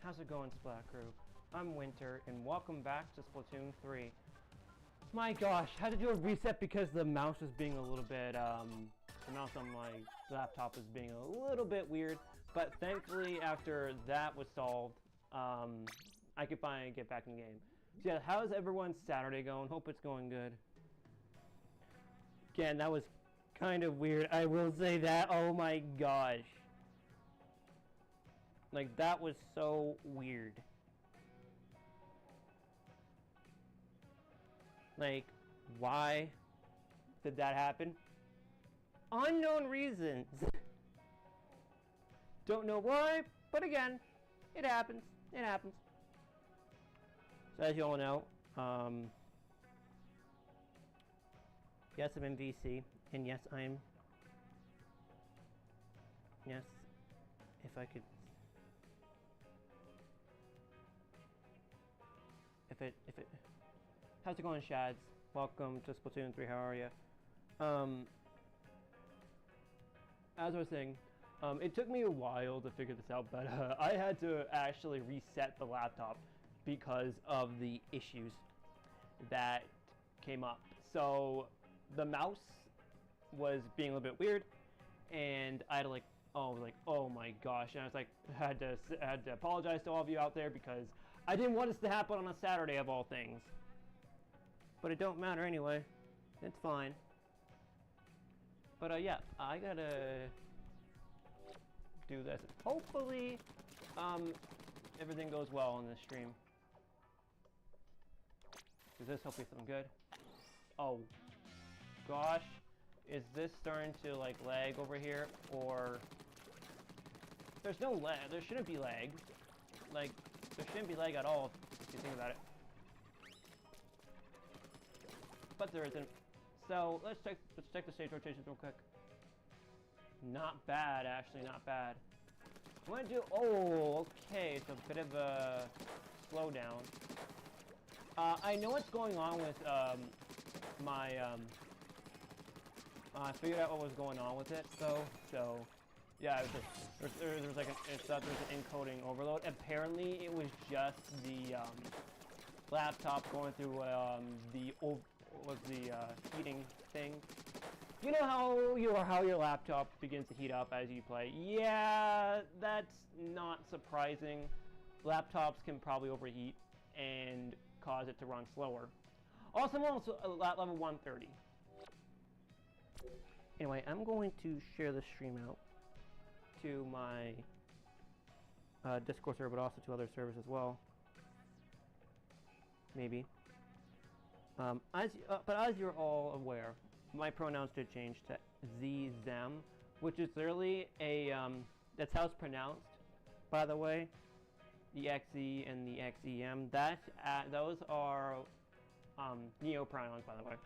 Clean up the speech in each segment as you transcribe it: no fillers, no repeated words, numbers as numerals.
How's it going, Splat Crew? I'm Winter, and welcome back to Splatoon 3. My gosh, had to do a reset because the mouse was being a little bit, the mouse on my laptop was being a little bit weird, but thankfully after that was solved, I could finally get back in the game. So yeah, how's everyone's Saturday going? Hope it's going good. Again, that was kind of weird, I will say that. Oh my gosh. Like, that was so weird. Like, why did that happen? Unknown reasons. Don't know why, but again, it happens. It happens. So as you all know, yes, I'm in VC, and yes, yes, if I could, how's it going, Shads? Welcome to Splatoon 3, how are you? As I was saying, it took me a while to figure this out, but I had to actually reset the laptop because of the issues that came up. So the mouse was being a little bit weird, and I had to oh my gosh, and I was like, I had to apologize to all of you out there because I didn't want this to happen on a Saturday of all things. But it don't matter anyway. It's fine. But yeah, I gotta do this. Hopefully, everything goes well on this stream. Is this hopefully something good? Oh gosh, is this starting to like lag over here, or there's no lag? There shouldn't be lag. Like, there shouldn't be lag at all if you think about it. But there isn't. So let's check the stage rotations real quick. Not bad, actually, not bad. I'm gonna do, oh, okay, it's a bit of a slowdown. I know what's going on with I figured out what was going on with it, so yeah, there's like there's an encoding overload. Apparently, it was just the laptop going through the heating thing. You know how your laptop begins to heat up as you play? Yeah, that's not surprising. Laptops can probably overheat and cause it to run slower. Also, I'm almost at level 130. Anyway, I'm going to share the stream out to my Discord server, but also to other servers as well. Maybe. But as you're all aware, my pronouns did change to Z, them, which is literally a, that's how it's pronounced, by the way. The XE and the XEM, those are Neo pronouns, by the way.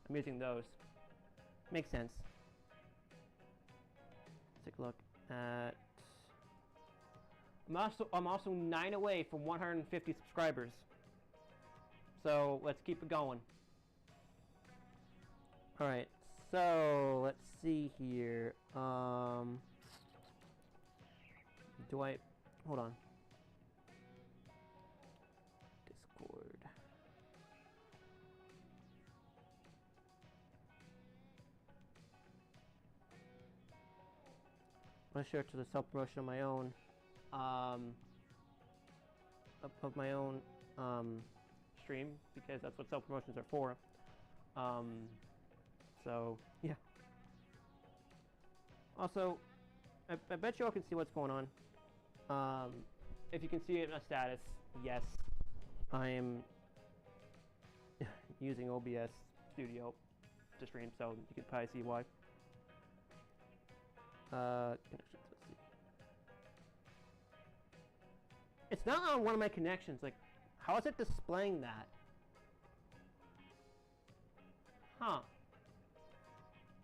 I'm using those. Makes sense. Let's take a look at... I'm also 9 away from 150 subscribers. So let's keep it going. Alright, so let's see here. Hold on. Discord. I'm gonna share it to the self-promotion of my own, stream, because that's what self-promotions are for. So yeah. Also, I bet you all can see what's going on. If you can see it in my status, yes, I am using OBS Studio to stream, so you can probably see why. Connections, let's see. It's not on one of my connections. Like, how is it displaying that? Huh.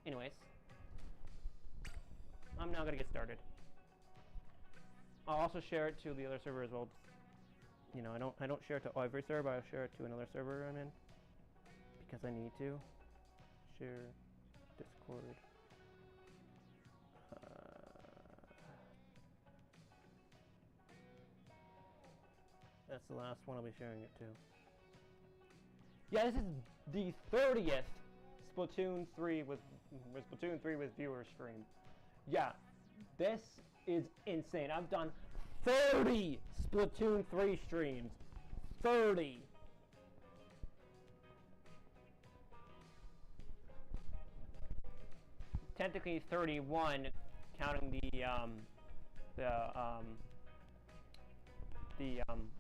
Anyways, I'm now gonna get started. I'll also share it to the other server as well. You know, I don't share it to every server, but I'll share it to another server I'm in because I need to share Discord. That's the last one I'll be sharing it to. Yeah, this is the 30th Splatoon 3 with viewers stream. Yeah, this is insane. I've done 30 Splatoon 3 streams. 30. Technically 31, counting the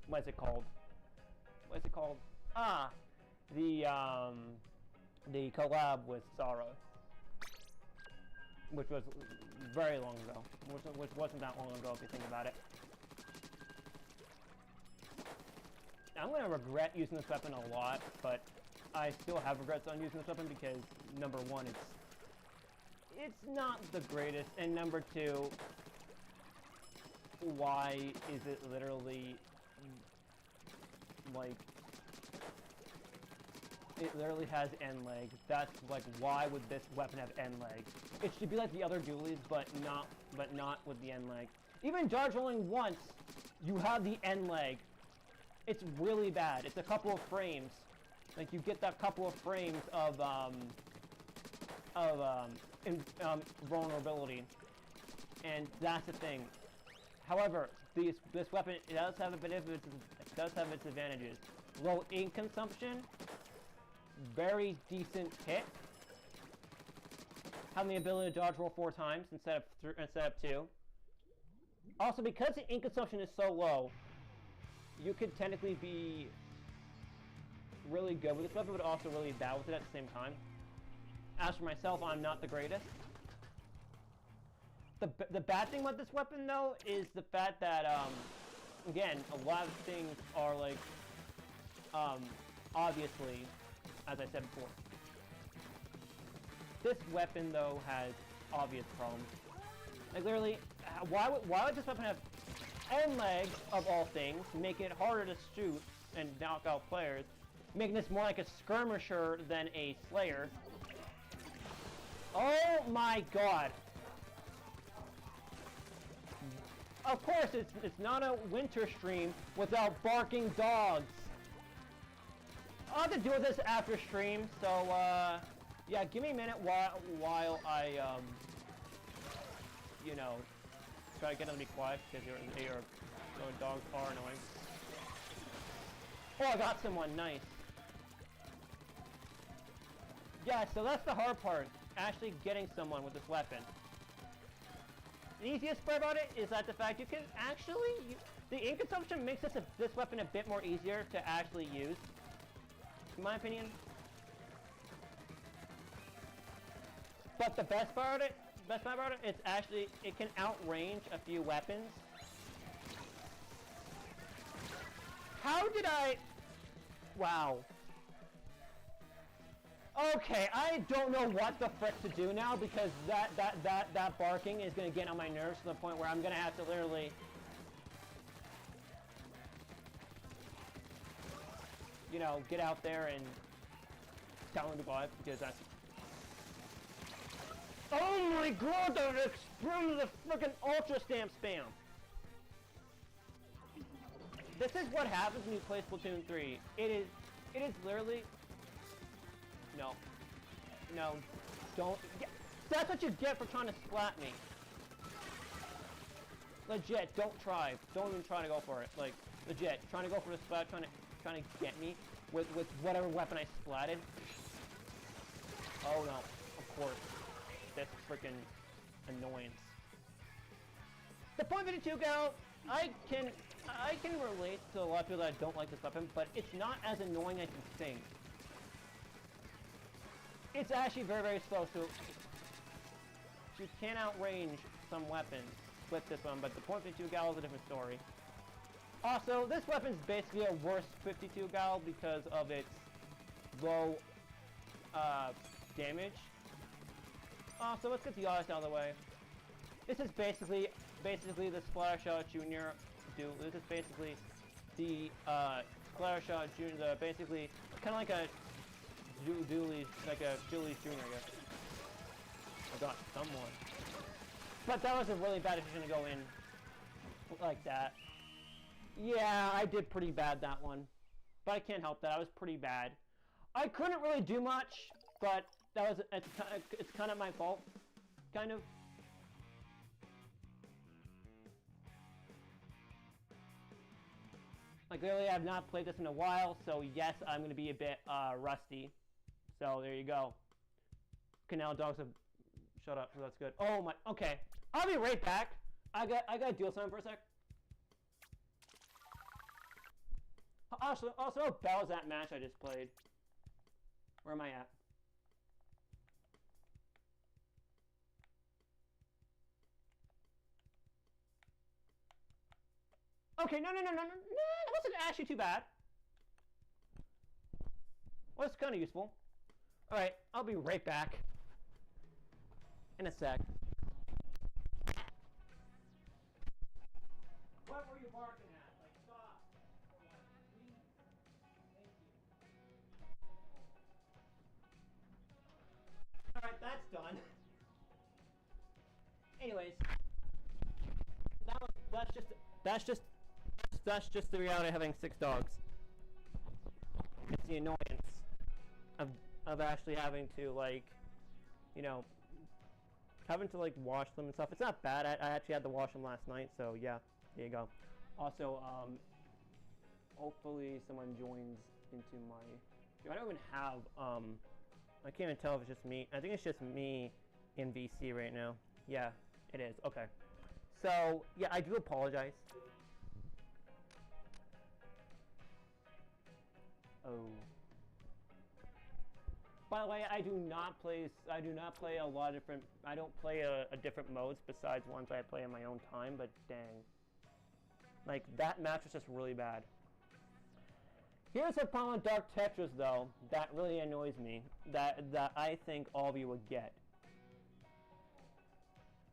what's it called? What's it called? Ah, the collab with Sarah, which was very long ago, which wasn't that long ago if you think about it. I'm gonna regret using this weapon a lot, but I still have regrets on using this weapon because number one, it's not the greatest, and number two, why is it literally like it literally has end leg? That's like, why would this weapon have end leg? It should be like the other dualies, but not with the end leg. Even dodge rolling once, you have the end leg. It's really bad. It's a couple of frames. Like, you get that couple of frames of vulnerability, and that's the thing. However, this weapon, it does have its advantages. Low ink consumption, very decent hit, having the ability to dodge roll 4 times instead of 2. Also, because the ink consumption is so low, you could technically be really good with this weapon, but also really bad with it at the same time. As for myself, I'm not the greatest. The bad thing about this weapon, though, is the fact that, again, a lot of things are, like, obviously, as I said before. This weapon, though, has obvious problems. Like, literally, why would this weapon have end legs, of all things, make it harder to shoot and knock out players, making this more like a skirmisher than a slayer? Oh my god! Of course, it's not a winter stream without barking dogs. I'll have to deal with this after stream, so yeah, give me a minute while I you know, try to get them to be quiet because your dogs are annoying. Oh, I got someone, nice. Yeah, so that's the hard part, actually getting someone with this weapon. The easiest part about it is that the fact you can actually, the ink consumption makes this weapon a bit more easier to actually use, in my opinion. But the best part about it, it's actually, it can outrange a few weapons. How did I, wow. Okay, I don't know what the frick to do now because that barking is going to get on my nerves to the point where I'm going to have to literally you know, get out there and tell him to go out because that's... Oh my god, that exploded the frickin' Ultra Stamp spam! This is what happens when you play Splatoon 3. It is literally... No. No. Don't... Yeah, that's what you get for trying to splat me. Legit, don't try. Don't even try to go for it. Like, legit, trying to go for the splat, trying to get me with whatever weapon I splatted. Oh no, of course. That's freaking annoyance. The .52 gal, I can relate to a lot of people that don't like this weapon, but it's not as annoying as you think. It's actually very, very slow, so you can outrange some weapons with this one, but the .52 gal is a different story. Also, this weapon's basically a worse 52 gal because of its low damage. So let's get the odds out of the way. This is basically the Splattershot Junior. This is basically the Splattershot Junior. Basically kind of like a Dooley's, like a Dooley's Junior, I guess. I got someone, but that was a really bad decision to go in like that. Yeah, I did pretty bad that one. But I can't help that. I was pretty bad. I couldn't really do much, but it's kind of my fault. Kind of. Like, clearly I have not played this in a while, so yes, I'm going to be a bit rusty. So there you go. Okay, now dogs have... Shut up, that's good. Oh my... Okay. I'll be right back. I gotta deal with something for a sec. Also, how bad was that match I just played? Where am I at? Okay, no, that wasn't actually too bad. Well, it's kind of useful. Alright, I'll be right back. In a sec. What were you barking at? Like, stop. Please. Thank you. Alright, that's done. Anyways. That's just the reality of having 6 dogs. It's the annoyance of actually having to, like, you know, having to, like, wash them and stuff. It's not bad. I actually had to wash them last night, so yeah, there you go. Also, hopefully someone joins into my... I don't even have, I can't even tell if it's just me. I think it's just me in VC right now. Yeah, it is. Okay. So, yeah, I do apologize. Oh. By the way, I do not play a lot of different... I don't play a different modes besides ones I play in my own time, but dang. Like, that match was just really bad. Here's a problem with Dark Tetris, though, that really annoys me, that I think all of you would get.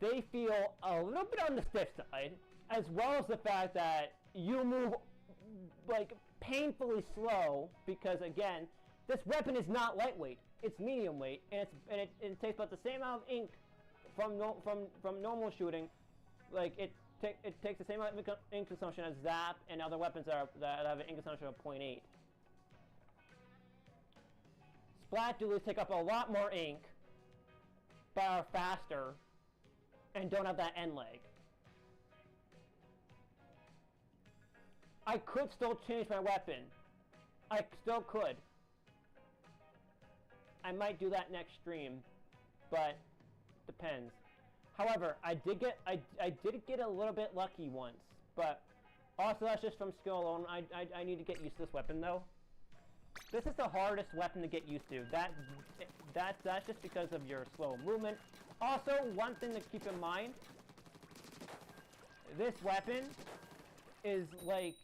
They feel a little bit on the stiff side, as well as the fact that you move, like, painfully slow, because, again, this weapon is not lightweight. It's medium weight, and it takes about the same amount of ink from normal shooting. Like, it takes the same amount of ink consumption as Zap and other weapons that have an ink consumption of 0.8. Splat duels take up a lot more ink, but are faster, and don't have that end lag. I could still change my weapon. I still could. I might do that next stream, but depends. However, I did get a little bit lucky once, but also that's just from skill alone. I need to get used to this weapon though. This is the hardest weapon to get used to. That's just because of your slow movement. Also, one thing to keep in mind, this weapon is like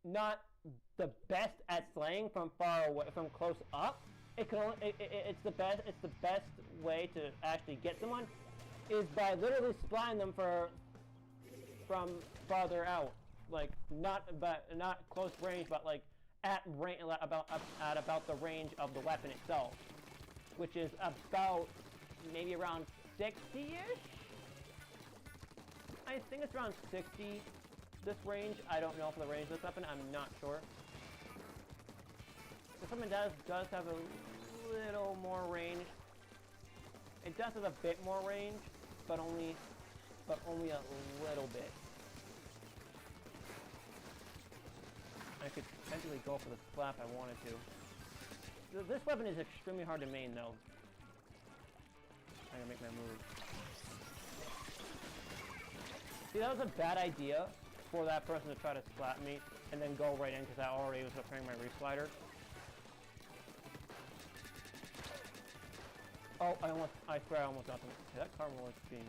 not the best at slaying from far away, from close up. It's the best way to actually get someone is by literally splatting them from farther out, like not close range, but like at about the range of the weapon itself, which is about maybe around 60-ish. I think it's around 60. This range, I don't know for the range of this weapon. I'm not sure. This weapon does have a little more range. It does have a bit more range, but only a little bit. I could potentially go for the slap if I wanted to. This weapon is extremely hard to main, though. I'm gonna make my move. See, that was a bad idea for that person to try to splat me and then go right in because I already was preparing my reslider. Oh, I swear I almost got them. Okay, that car was being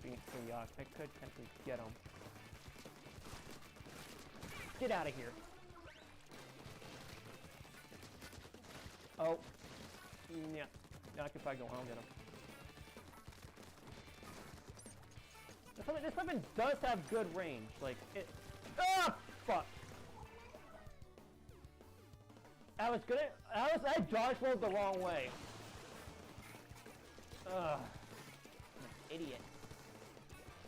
chaotic. I could potentially get him. Get out of here. Oh. Yeah. I could probably go home and get him. This weapon does have good range. Like, it... Ah! Fuck! I dodge rolled the wrong way. Ugh. I'm an idiot.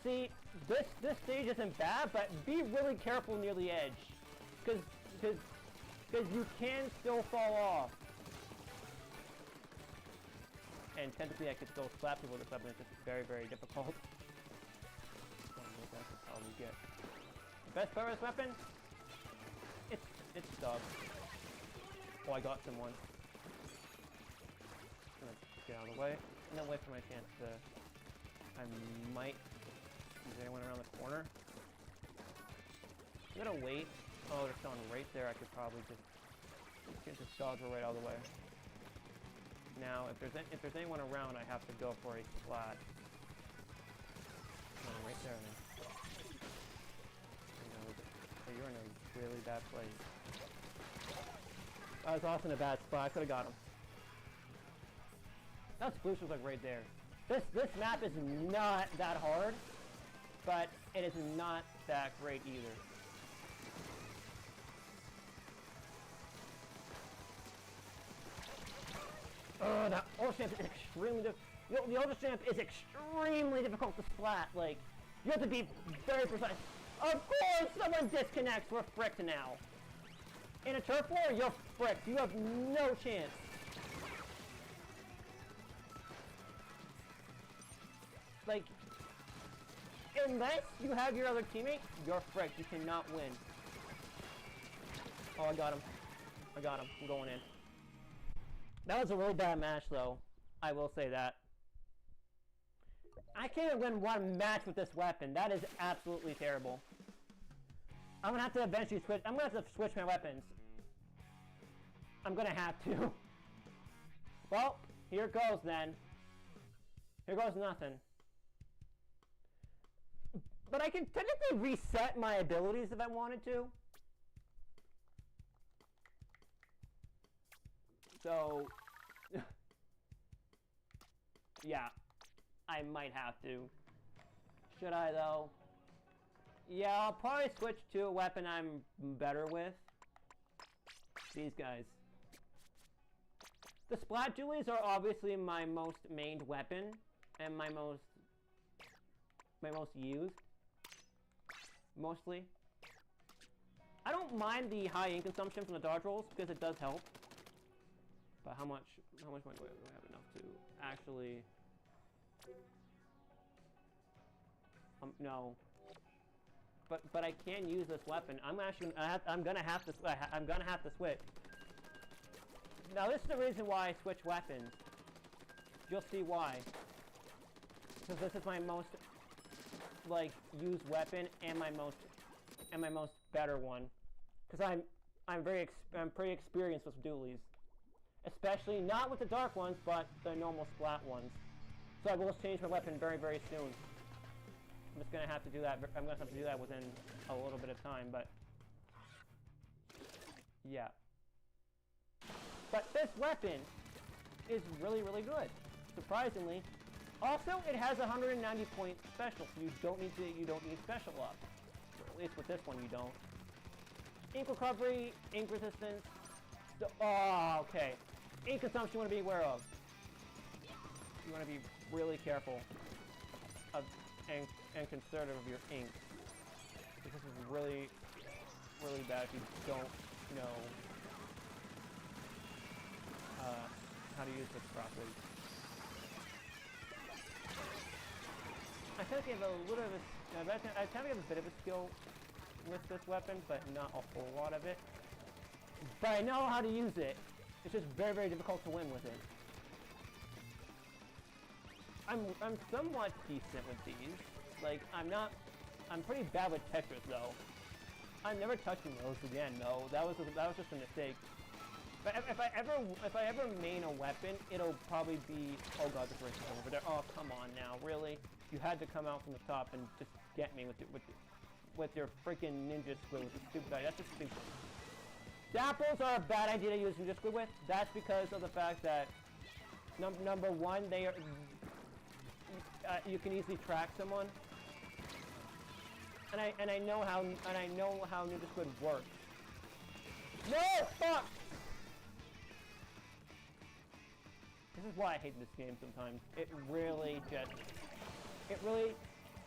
see, this stage isn't bad, but be really careful near the edge, because you can still fall off. And technically, I could still slap people with this weapon. It's just very, very difficult. That's all we get. The best part of this weapon? It's stuck. Oh, I got someone. Just gonna get out of the way. And then wait for my chance to... I might... Is anyone around the corner? I'm gonna wait. Oh, there's someone right there. I could probably just dodge her right out of the way. Now, if there's anyone around, I have to go for a splat. Oh, right there, man. You're in a really bad place. I was also in a bad spot. I could have got him. That sploosh was like right there. This map is not that hard, but it is not that great either. Oh, that ultra stamp is extremely difficult. The ultra stamp is extremely difficult to splat. Like, you have to be very precise. Of course, someone disconnects. We're fricked now. In a turf war, you're fricked. You have no chance. Like, unless you have your other teammate, you're fricked. You cannot win. Oh, I got him. I got him. I'm going in. That was a really bad match, though. I will say that. I can't even win one match with this weapon. That is absolutely terrible. I'm gonna have to eventually switch. I'm gonna have to switch my weapons. I'm gonna have to. Well, here it goes then. Here goes nothing. But I can technically reset my abilities if I wanted to. So, yeah, I might have to. Should I, though? Yeah, I'll probably switch to a weapon I'm better with. These guys. The Splat Dualies are obviously my most mained weapon, and my most used. Mostly. I don't mind the high ink consumption from the dodge rolls, because it does help. But how much money do I have enough to actually... no. But I can use this weapon. I'm gonna have to switch. Now this is the reason why I switch weapons. You'll see why. Because this is my most like used weapon and my most better one. Because I'm pretty experienced with dualies. Especially not with the dark ones, but the normal splat ones. So I will change my weapon very, very soon. I'm just gonna have to do that. I'm gonna have to do that within a little bit of time, but yeah. But this weapon is really, really good. Surprisingly. Also, it has 190 point special, so you don't need special up. Or at least with this one, you don't. Ink recovery, ink resistance. Oh, okay. Ink consumption you want to be aware of. You want to be really careful of and conservative of your ink. This is really, really bad if you don't know how to use this properly. I think I have a little of I kind of have a bit of a skill with this weapon, but not a whole lot of it. But I know how to use it. It's just very, very difficult to win with it. I'm somewhat decent with these. Like, I'm pretty bad with Tetris, though. I'm never touching those again, though. That was just a mistake. But if I ever main a weapon, it'll probably be... Oh god, there's right over there. Oh, come on now, really? You had to come out from the top and just get me with your freaking ninja squid with the stupid guy. That's just stupid. Dapples are a bad idea to use ninja squid with. That's because of the fact that number one, they are you can easily track someone. And I know how ninja squid works. No, fuck! This is why I hate this game sometimes. It really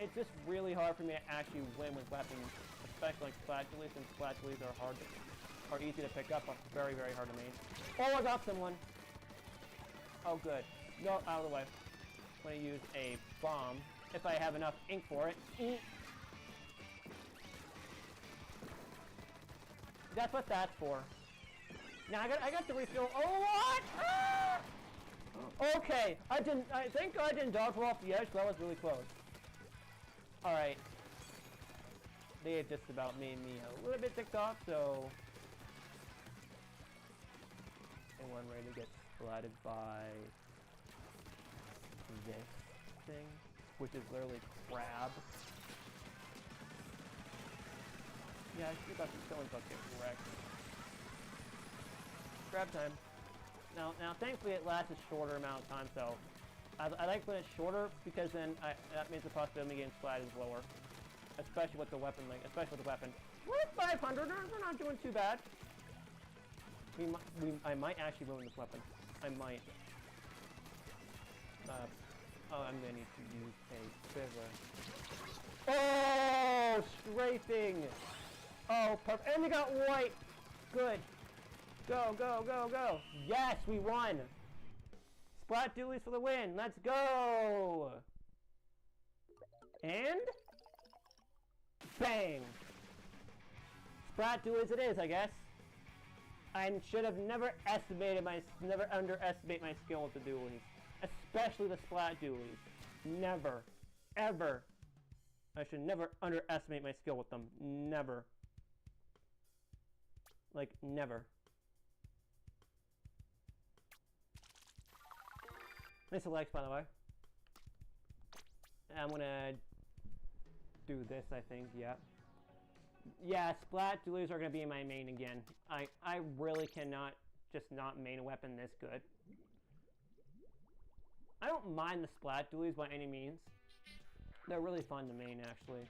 it's just really hard for me to actually win with weapons, especially like Splatulus, and Splatulus are easy to pick up, but very, very hard to main. Oh, I got someone! Oh, good. No, out of the way. I'm gonna use a bomb, if I have enough ink for it. That's what that's for. Now I got to refill. Oh, what? Ah! Okay, I thank God I didn't dodge roll off the edge, but that was really close. Alright. They have just about made me a little bit ticked off, so... Anyone ready to get splatted by... this thing? Which is literally crab. Yeah, I see about someone's about to get wrecked. Grab time. Now, thankfully it lasts a shorter amount of time, so I like when it's shorter because then that means the possibility of me getting splatted is lower, especially with the weapon. We're at 500. We're not doing too bad. I might actually ruin this weapon. I might. Oh, I'm gonna need to use a quiver. Oh, strafing. Oh, perfect. And we got white. Good. Go, go, go, go. Yes, we won. Splat Doolies for the win. Let's go. And bang. Splat Doolies it is, I guess. I should have never underestimated my skill with the Doolies. Especially the Splat Doolies. Never. Ever. I should never underestimate my skill with them. Never. Like, never. Nice selects, by the way. I'm gonna do this, I think, yeah. Yeah, Splat Doolies are gonna be my main again. I really cannot just not main a weapon this good. I don't mind the Splat Doolies by any means. They're really fun to main, actually.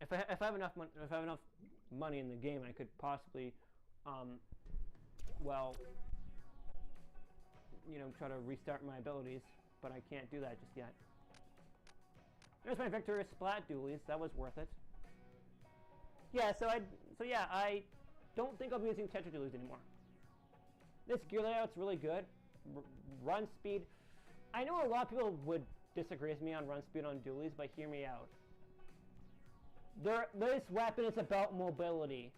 If I have enough money in the game, I could possibly, well, you know, try to restart my abilities, but I can't do that just yet. There's my victorious Splat Doolies. That was worth it. Yeah, so yeah, I don't think I'll be using Tetra Doolies anymore. This gear layout's really good. Run speed. I know a lot of people would disagree with me on run speed on Doolies, but hear me out. This weapon is about mobility.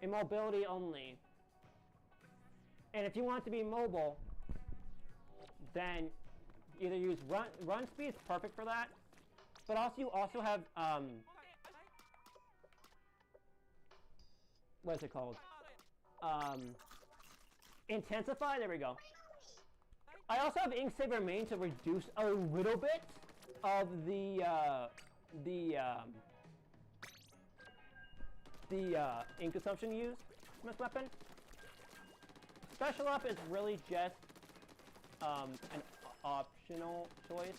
And mobility only. And if you want to be mobile, then either use run speed is perfect for that, but also you also have what is it called? Intensify. There we go. I also have Ink Saver main to reduce a little bit of the ink consumption used from this weapon. Special up is really just an optional choice.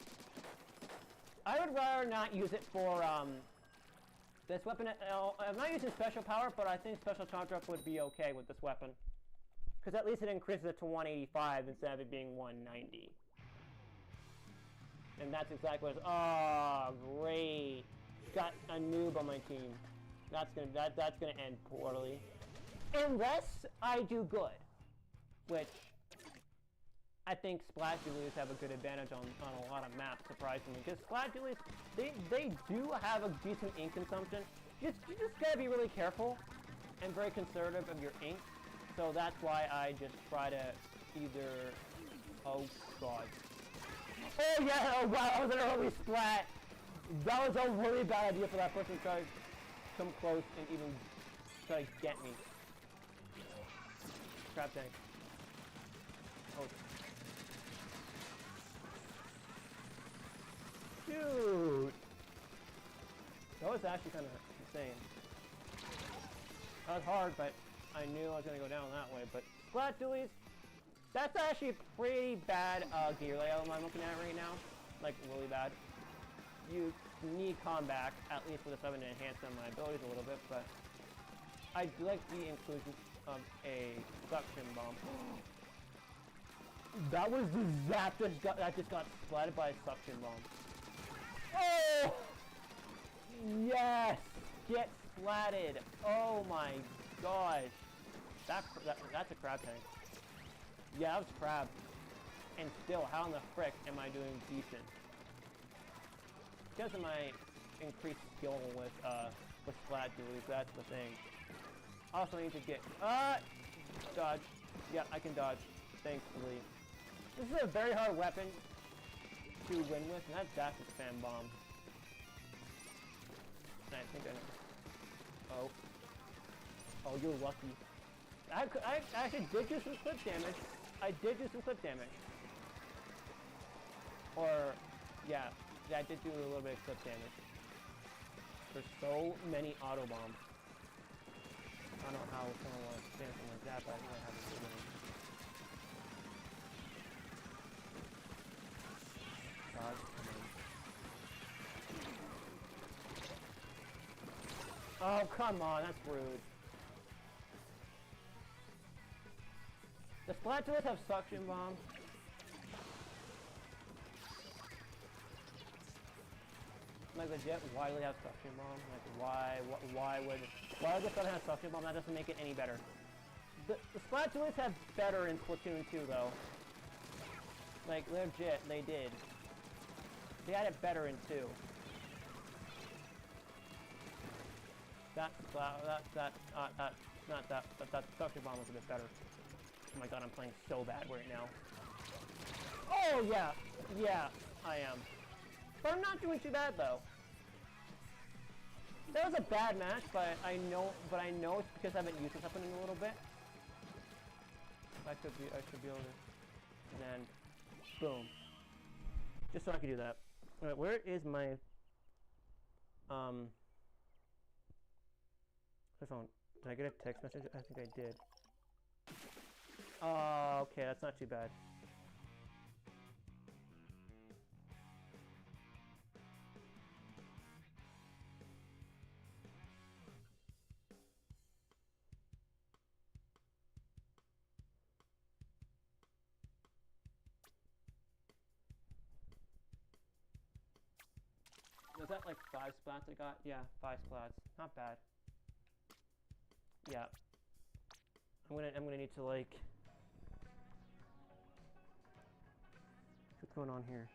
I would rather not use it for this weapon. I'm not using special power, but I think special charge up would be okay with this weapon. Because at least it increases it to 185 instead of it being 190. And that's exactly what it's... Oh, great. Got a noob on my team. That's gonna end poorly. Unless I do good. Which I think Splat Doolies have a good advantage on a lot of maps, surprisingly. Because Splat Doolies, they do have a decent ink consumption. You just gotta be really careful and very conservative of your ink. So that's why I just try to either... Oh, God. Oh, yeah! Oh, wow! That was an early splat! That was a really bad idea for that person to try to come close and even try to get me. Crab tank. Oh. Dude! That was actually kind of insane. That was hard, but I knew I was going to go down that way. But Splat Doolies, that's actually a pretty bad gear layout I'm looking at right now. Like, really bad. You need combat, at least with a 7 to enhance on my abilities a little bit, but I do like the inclusion of a suction bomb. That was the zap that just got splatted by a suction bomb. Oh! Yes! Get splatted! Oh my gosh. That's a crab tank. Yeah, that was crab. And still, how in the frick am I doing decent? Because of my increased skill with splat duels, that's the thing. Also need to get dodge. Yeah, I can dodge, thankfully. This is a very hard weapon to win with, and that's a spam bomb. And I think I know. Oh, you're lucky. I actually did do some clip damage. I did do some clip damage. Or, yeah, I did do a little bit of clip damage. There's so many auto bombs. I don't know how someone wants to say something like that, but I think I have a good one. Oh, come on, that's rude. The Splatoon have suction bombs. Like legit, why do they have suction bomb? Like why would this one have suction bomb? That doesn't make it any better. The Splatoons have better in Splatoon 2 though. Like legit, they did. They had it better in 2. That suction bomb was a bit better. Oh my god, I'm playing so bad right now. Oh yeah, I am. But I'm not doing too bad though. That was a bad match, but I know it's because I haven't used this weapon in a little bit. I should be able to, and then, boom. Just so I can do that. Alright, where is my, phone? Did I get a text message? I think I did. Oh, okay, that's not too bad. Was that like 5 splats I got? Yeah, 5 splats. Not bad. Yeah. I'm gonna need to like. What's going on here?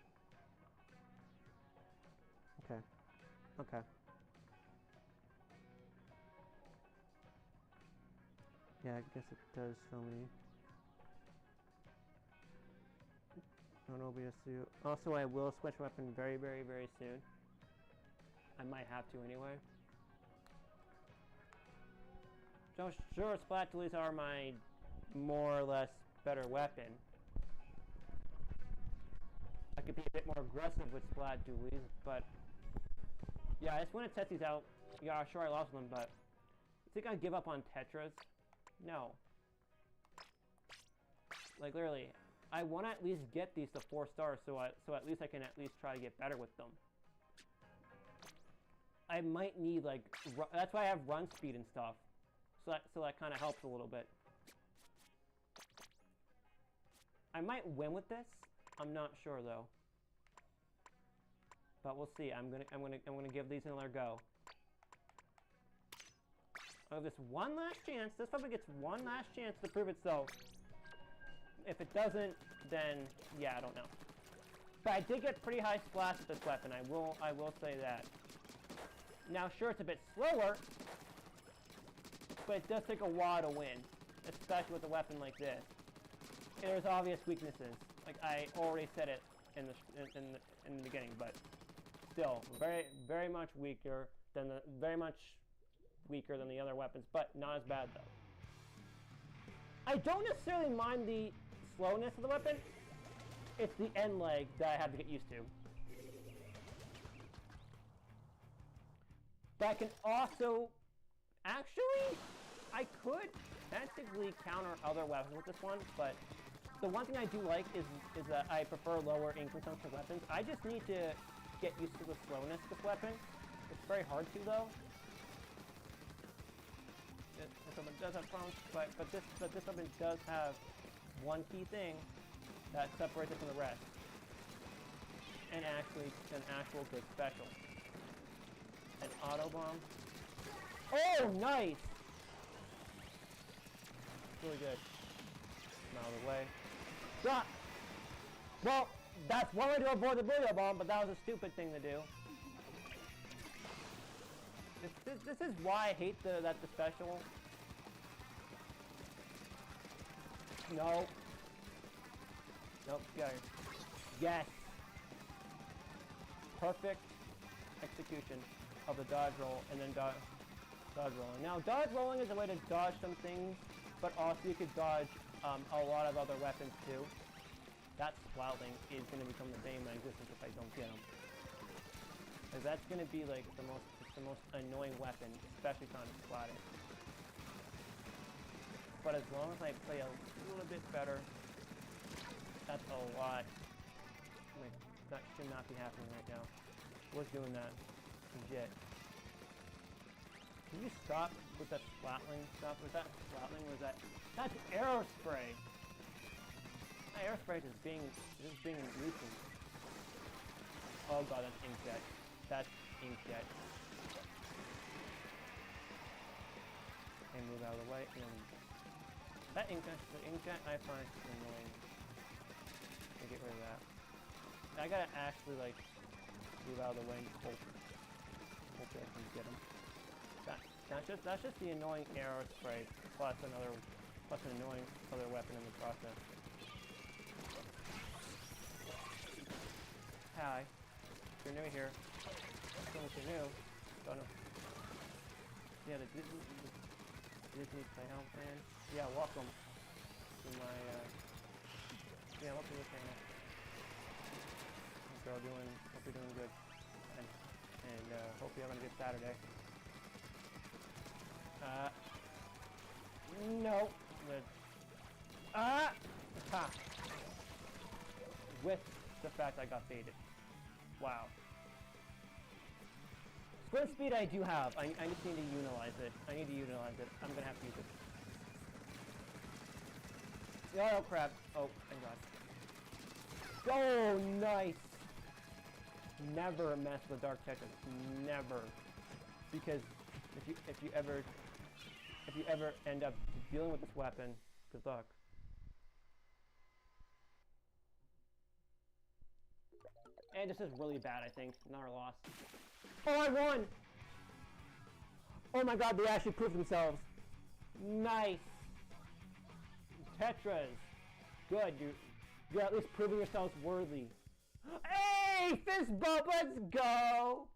Okay. Okay. Yeah, I guess it does show me. On OBS2. Also, I will switch weapon very, very, very soon. I might have to anyway. So sure, Splatulous are my more or less better weapon. I could be a bit more aggressive with Splat-Dualies, but yeah, I just want to test these out. Yeah, sure I lost them, but I think I'd give up on Tetras. No. Like literally, I want to at least get these to 4 stars, so at least I can at least try to get better with them. I might need like that's why I have run speed and stuff, so that kind of helps a little bit. I might win with this. I'm not sure though, but we'll see. I'm gonna give these another go. I'll give this one last chance. This probably gets one last chance to prove itself. If it doesn't, then yeah, I don't know. But I did get pretty high splash with this weapon. I will say that. Now, sure, it's a bit slower, but it does take a while to win, especially with a weapon like this. And there's obvious weaknesses. Like I already said it in the beginning, but still very much weaker than the other weapons, but not as bad though. I don't necessarily mind the slowness of the weapon. It's the end leg that I have to get used to. But I can also, actually, I could technically counter other weapons with this one, but the one thing I do like is that I prefer lower ink consumption weapons. I just need to get used to the slowness of this weapon. It's very hard to though. This weapon does have problems, but this weapon does have one key thing. that separates it from the rest. And actually, an actual good special. An auto bomb. Oh, nice! Really good. Out of the way. Drop! Well, that's one way to avoid the Booyah Bomb, but that was a stupid thing to do. This is why I hate the special. No. Nope, got it. Yes! Perfect execution of the dodge roll and then dodge rolling. Now, dodge rolling is a way to dodge some things, but also you could dodge a lot of other weapons too. That splatling is going to become the bane of my existence if I don't get him. Because that's going to be like the most annoying weapon, especially trying to splat it. But as long as I play a little bit better, that's a lot. Like, that should not be happening right now. Was doing that. Legit. Can you stop with that splatling stuff? Was that splatling? Was that? That's aerospray! That aerospray is being a nuisance. Oh god, that's inkjet. That's inkjet. And move out of the way. And that inkjet I find annoying. I get rid of that. I gotta actually like move out of the way and hope I can get him. That's just the annoying arrow spray plus an annoying other weapon in the process. Hi. If you're new here, if you're new, don't know. Yeah, the Disney Playhouse fan. Yeah, welcome to my welcome to the channel. Hope you're doing good. And hope you're having a good Saturday. No. Ha! With the fact I got baited. Wow. Sprint speed I do have. I just need to utilize it. I'm gonna have to use it. Oh crap. Oh, thank god. Oh, nice! Never mess with Dark Tetris. Never. Because if you ever end up dealing with this weapon, good luck. And this is really bad, I think. Another loss. Oh, I won! Oh my god, they actually proved themselves. Nice. Tetras. Good, you're at least proving yourselves worthy. Hey, fist bump, let's go!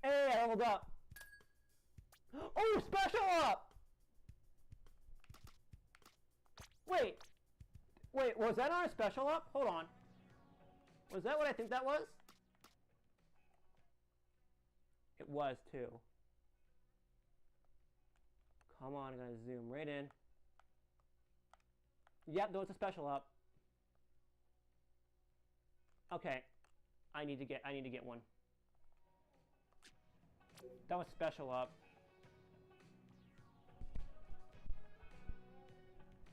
Hey, I leveled up. Oh, special up! Wait, was that not a special up? Hold on. Was that what I think that was? It was too. Come on, I'm gonna zoom right in. Yep, no, it's a special up. Okay, I need to get one. That was special up.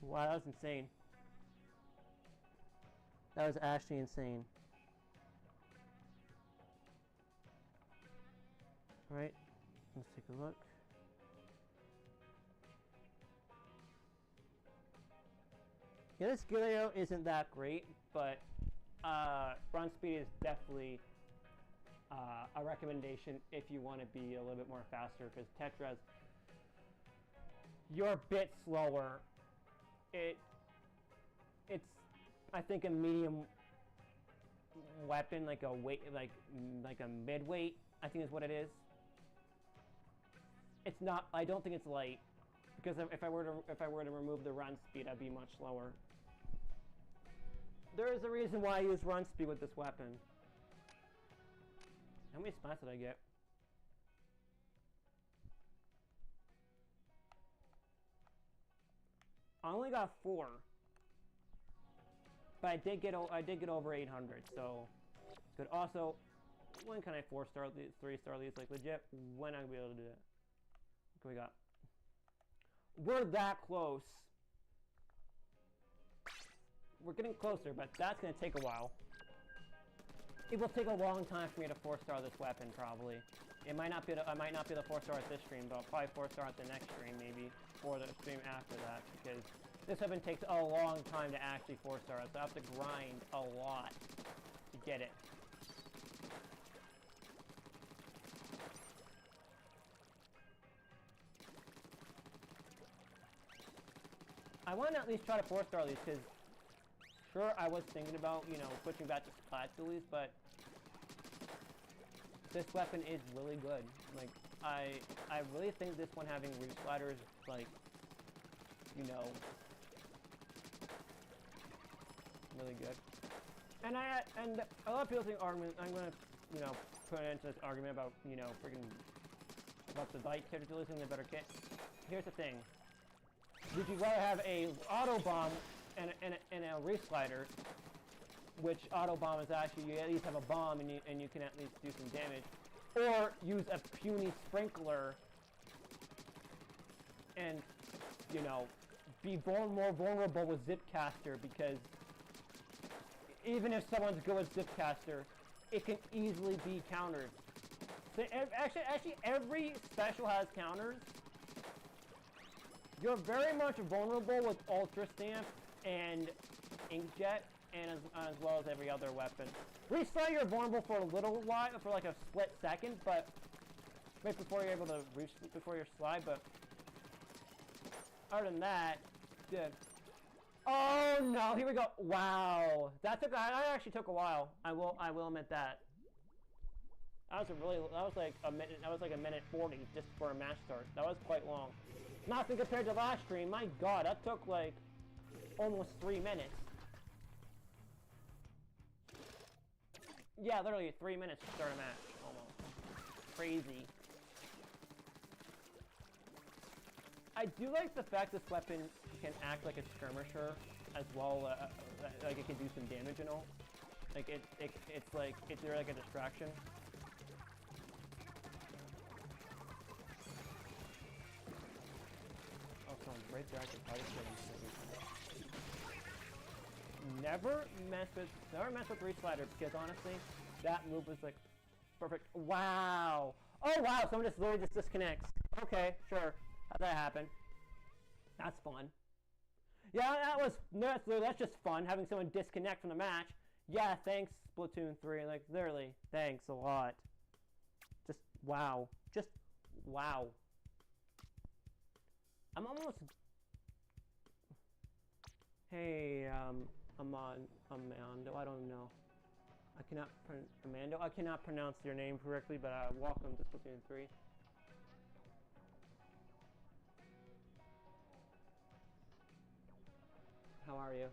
Wow, that was insane. That was actually insane. Alright, let's take a look. Yeah, this Gileo isn't that great, but run speed is definitely a recommendation if you want to be a little bit more faster, because Tetras, you're a bit slower. It's I think a medium weapon, like a weight, like a mid-weight, I think is what it is. It's not. I don't think it's light, because if I were to remove the run speed, I'd be much slower. There is a reason why I use run speed with this weapon. How many spots did I get? I only got 4, but I did get over 800, so it's good. Also, when can I 4-star these, 3-star these? Like legit, when I'm gonna be able to do that? What we got? We're that close. We're getting closer, but that's gonna take a while. It will take a long time for me to 4-star this weapon, probably. It might not be. I might not be the 4-star at this stream, but I'll probably 4-star at the next stream, maybe, or the stream after that, because this weapon takes a long time to actually 4-star it. So I have to grind a lot to get it. I want to at least try to 4-star these, because sure, I was thinking about, you know, switching back to Splatoon, but this weapon is really good. Like, I really think this one having reach sliders, like, you know, really good. And a lot of people think argument. I'm gonna, you know, put into this argument about, you know, freaking about the light kit losing the better kit. Here's the thing: would you rather have a auto bomb and a reach slider, which auto bomb is actually you at least have a bomb and you can at least do some damage, or use a puny sprinkler and, you know, be more vulnerable with Zipcaster, because even if someone's good with Zipcaster, it can easily be countered. So actually every special has counters. You're very much vulnerable with Ultra Stamp and Inkjet, and as well as every other weapon. Reslide, you're vulnerable for a little while, for like a split second, but right before you're able to reach before your slide. But other than that, good. Oh no! Here we go. Wow, that actually took a while. I will admit that. That was like a minute. That was like a minute 40 just for a match start. That was quite long. Nothing compared to last stream. My God, that took like almost 3 minutes. Yeah, literally 3 minutes to start a match, almost. Crazy. I do like the fact this weapon can act like a skirmisher as well, like it can do some damage and all. Like it's like they're like a distraction. Oh, someone's right there. I can probably kill him. Never mess with Reach Slider, because honestly, that move was like perfect. Wow. Oh wow, someone just literally just disconnects. Okay, sure. How'd that happen? That's fun. Yeah, that's just fun, having someone disconnect from the match. Yeah, thanks, Splatoon 3. Like, literally, thanks a lot. Just, wow. Just, wow. I'm almost... Hey, Amando, I don't know. I cannot pronounce your name correctly, but welcome to Splatoon 3. How are you?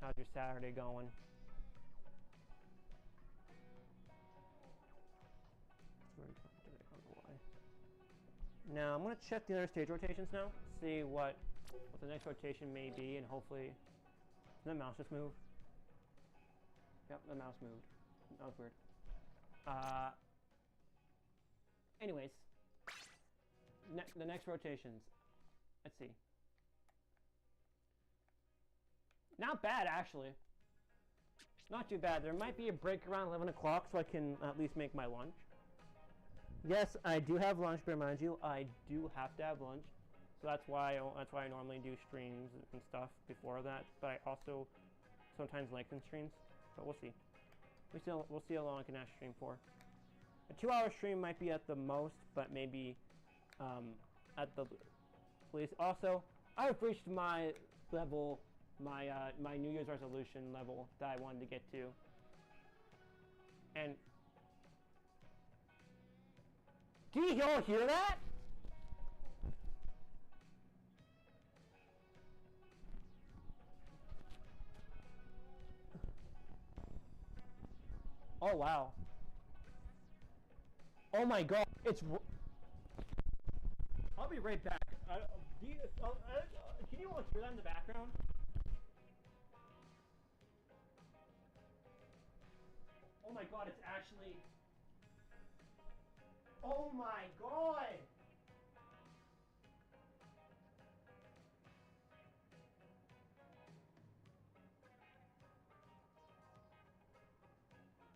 How's your Saturday going? Now I'm gonna check the other stage rotations now, see what the next rotation may be, and hopefully... Did the mouse just move? Yep, the mouse moved. That was weird. Anyways, the next rotations. Let's see. Not bad, actually. Not too bad. There might be a break around 11 o'clock, so I can at least make my lunch. Yes, I do have lunch, but remind you, I do have to have lunch. So that's why I normally do streams and stuff before that. But I also sometimes lengthen streams. But we'll see. We'll see how long I can actually stream for. A 2-hour stream might be at the most, but maybe at the least. Also, I've reached my level. My New Year's resolution level that I wanted to get to. And do you all hear that? Oh wow. Oh my God, it's... I'll be right back. Can you all hear that in the background? Oh my god, it's actually... Oh my god!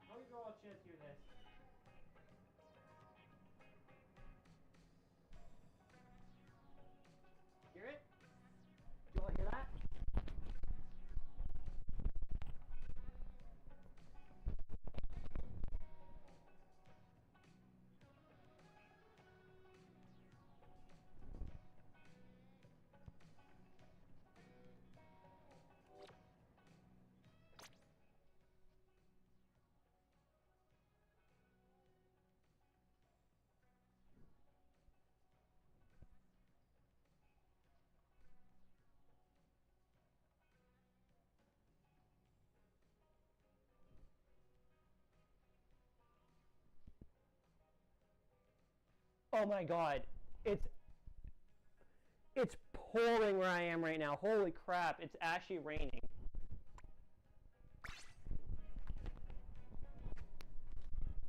How many girl chance hear this? Hear it? Do you want to hear that? Oh my god. It's pouring where I am right now. Holy crap, it's actually raining.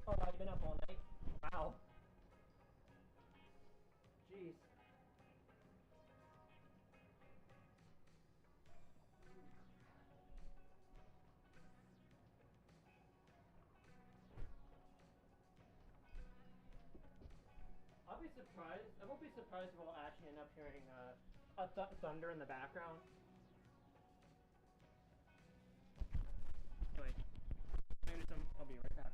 Oh, I've been up all night? Wow. Jeez. I won't be surprised if we'll actually end up hearing thunder in the background. Anyway, I'll be right back.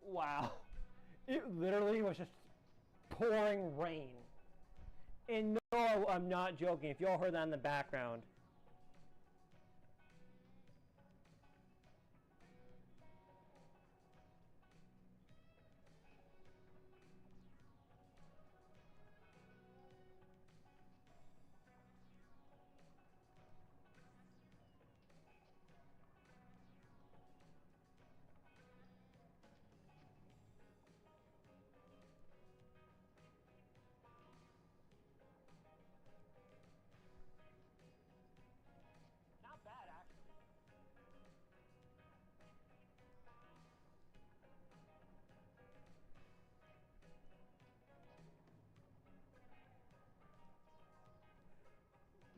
Wow. It literally was just pouring rain. And no, I'm not joking. If y'all heard that in the background.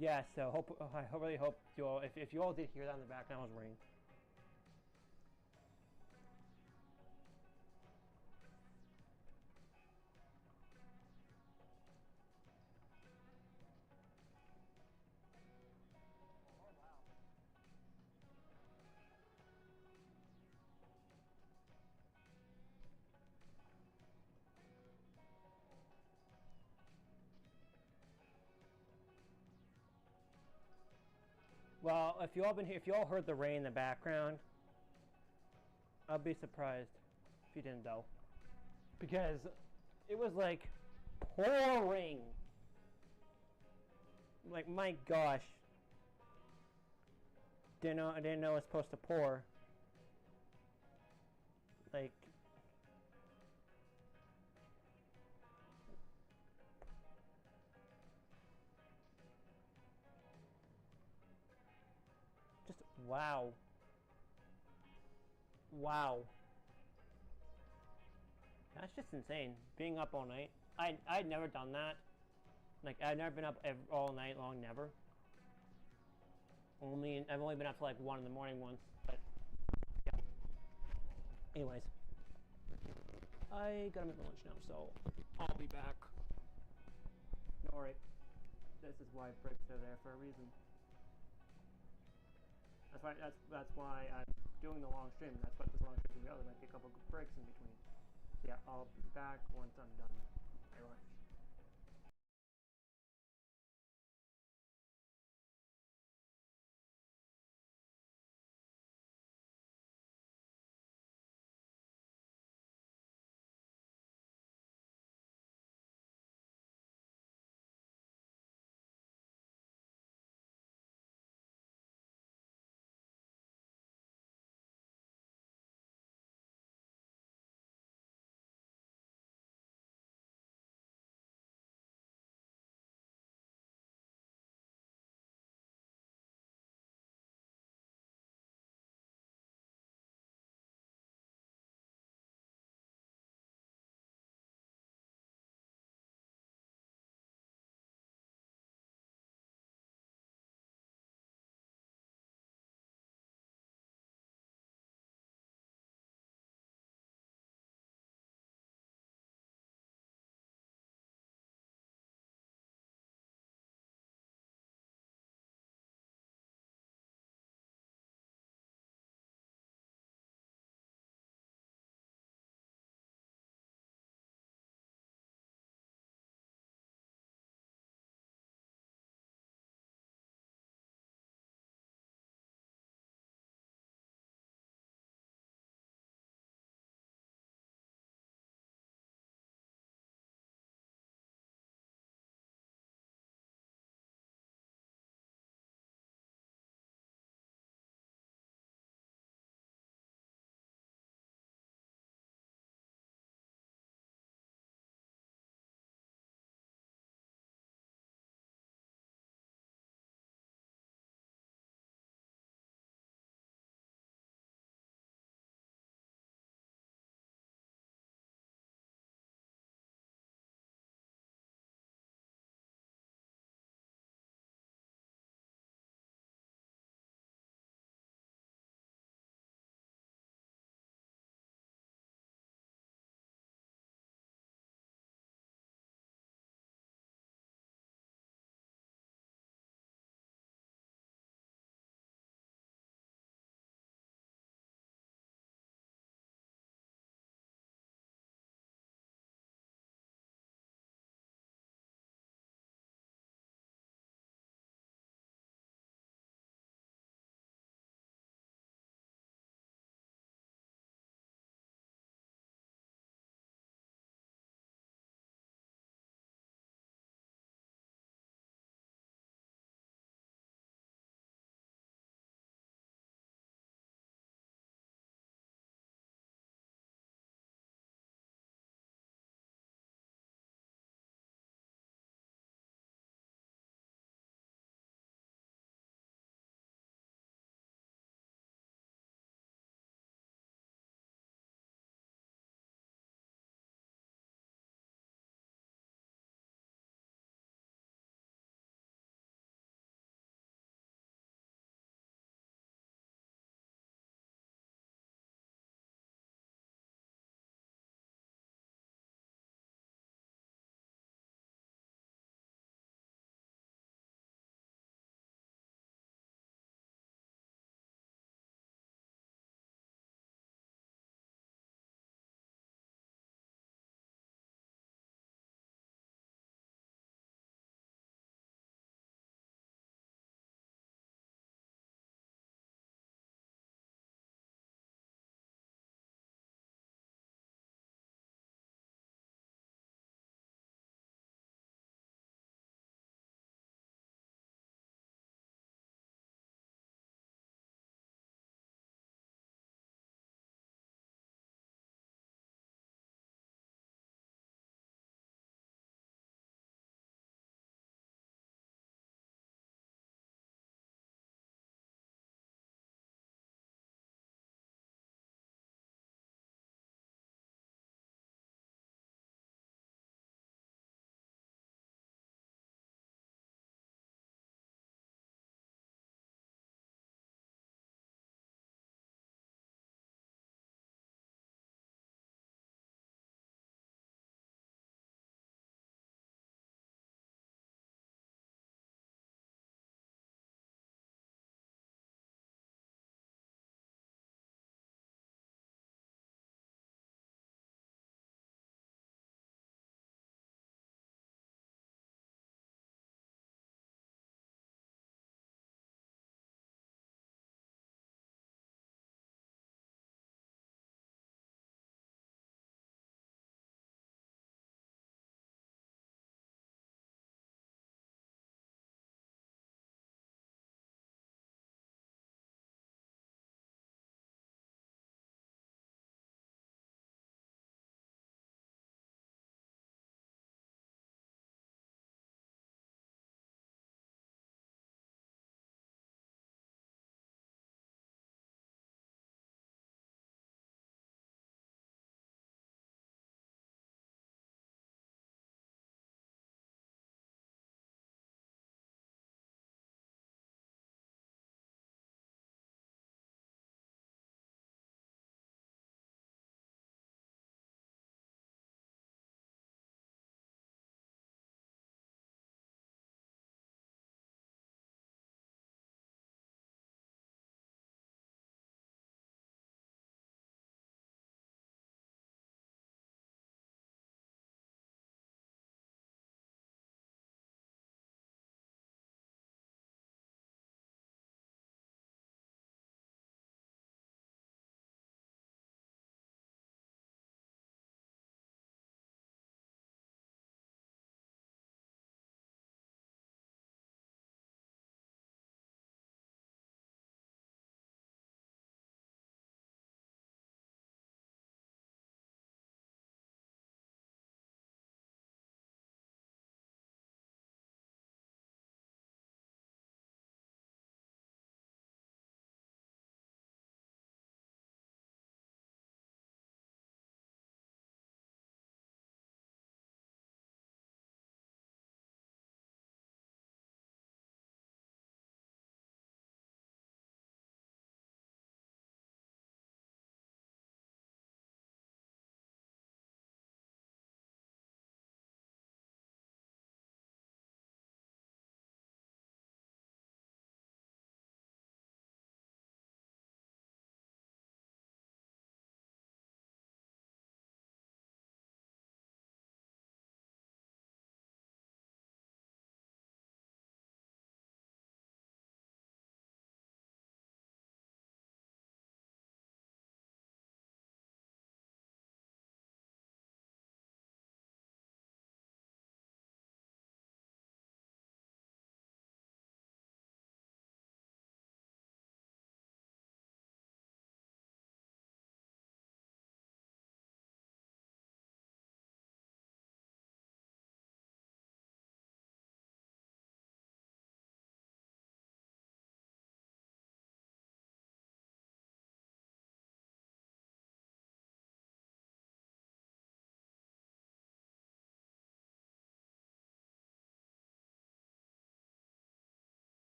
Yeah, so I really hope you all, if you all did hear that in the background, was rain. Well, if you all heard the rain in the background, I'd be surprised if you didn't though, because it was like pouring. Like my gosh, I didn't know it was supposed to pour. Like just wow, wow. That's just insane. Being up all night. I'd never done that. Like I've never been up all night long. Never. I've only been up to like 1 in the morning once. But yeah. Anyways, I gotta make lunch now, so I'll be back. Don't worry. This is why breaks are there for a reason. That's why I'm doing the long stream. That's what this long stream will be. There might be a couple breaks in between. So yeah, I'll be back once I'm done my lunch.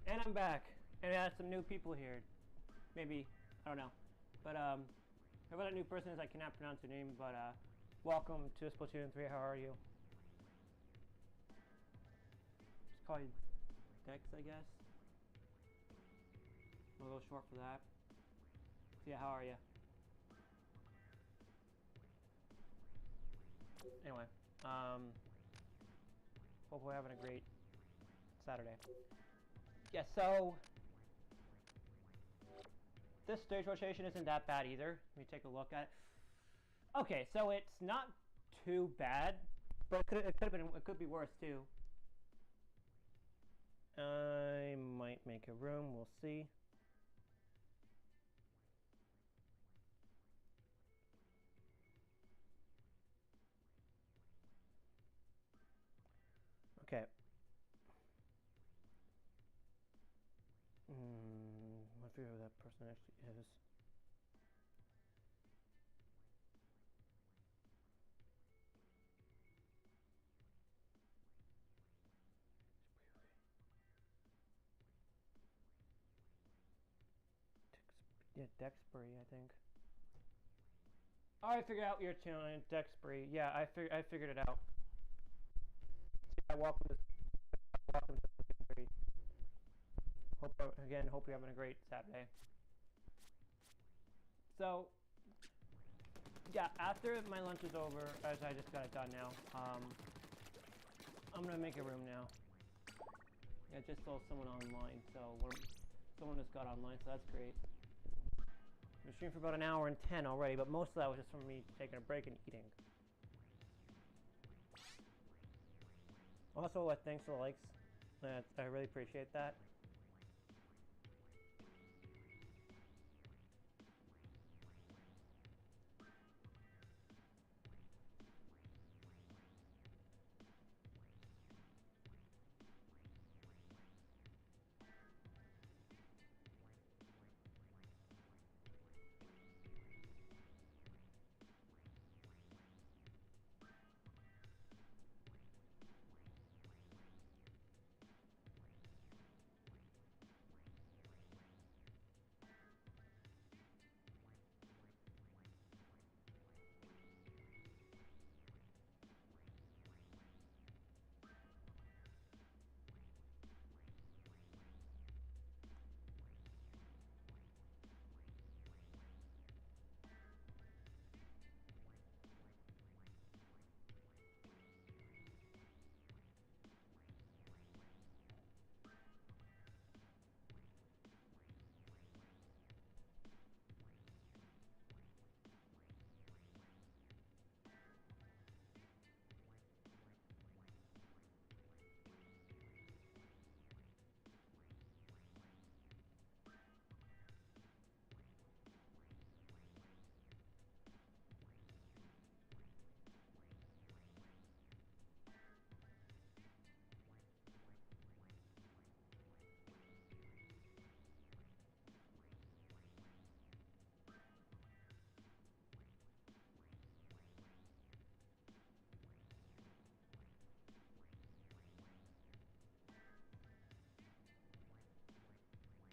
And I'm back. And I have some new people here. Maybe. I don't know. But, whoever that new person is, I cannot pronounce your name, but, welcome to Splatoon 3. How are you? Just call you Dex, I guess. A little short for that. So yeah, how are you? Anyway, hope we're having a great Saturday. Yeah, so this stage rotation isn't that bad either. Let me take a look at it. Okay, so it's not too bad, but it could be worse too. I might make a room. We'll see. Okay. I figure who that person actually is. Yeah, Dexbury, I think. Oh, I figured out your channel, Dexbury. Yeah, I figured it out. Yeah, welcome to Dexbury. Hope you're having a great Saturday. So, yeah, after my lunch is over, as I just got it done now, I'm gonna make a room now. I just saw someone online, so someone just got online, so that's great. I've been streaming for about an hour and 10 already, but most of that was just from me taking a break and eating. Also, thanks for the likes. I really appreciate that.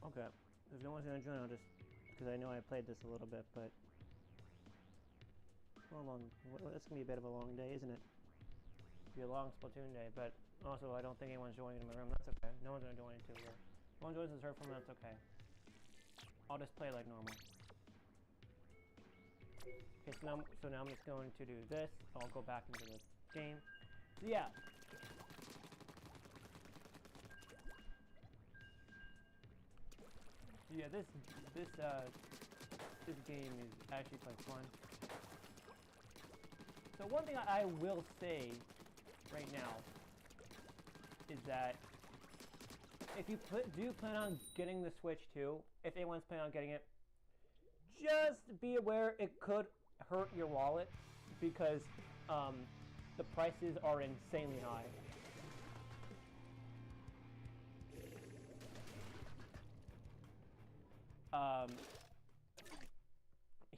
Okay, if no one's gonna join, I'll just, because I know I played this a little bit, but it's gonna be a bit of a long day, isn't it? It'll be a long Splatoon day, but also I don't think anyone's joining in my room. That's okay. No one's gonna join into here. No one joins this server from, that's okay. I'll just play like normal. Okay, so now I'm just going to do this. I'll go back into the game. So yeah. Yeah, this game is actually quite fun. So one thing I will say right now is that if you do plan on getting the Switch 2, if anyone's planning on getting it, just be aware it could hurt your wallet because the prices are insanely high.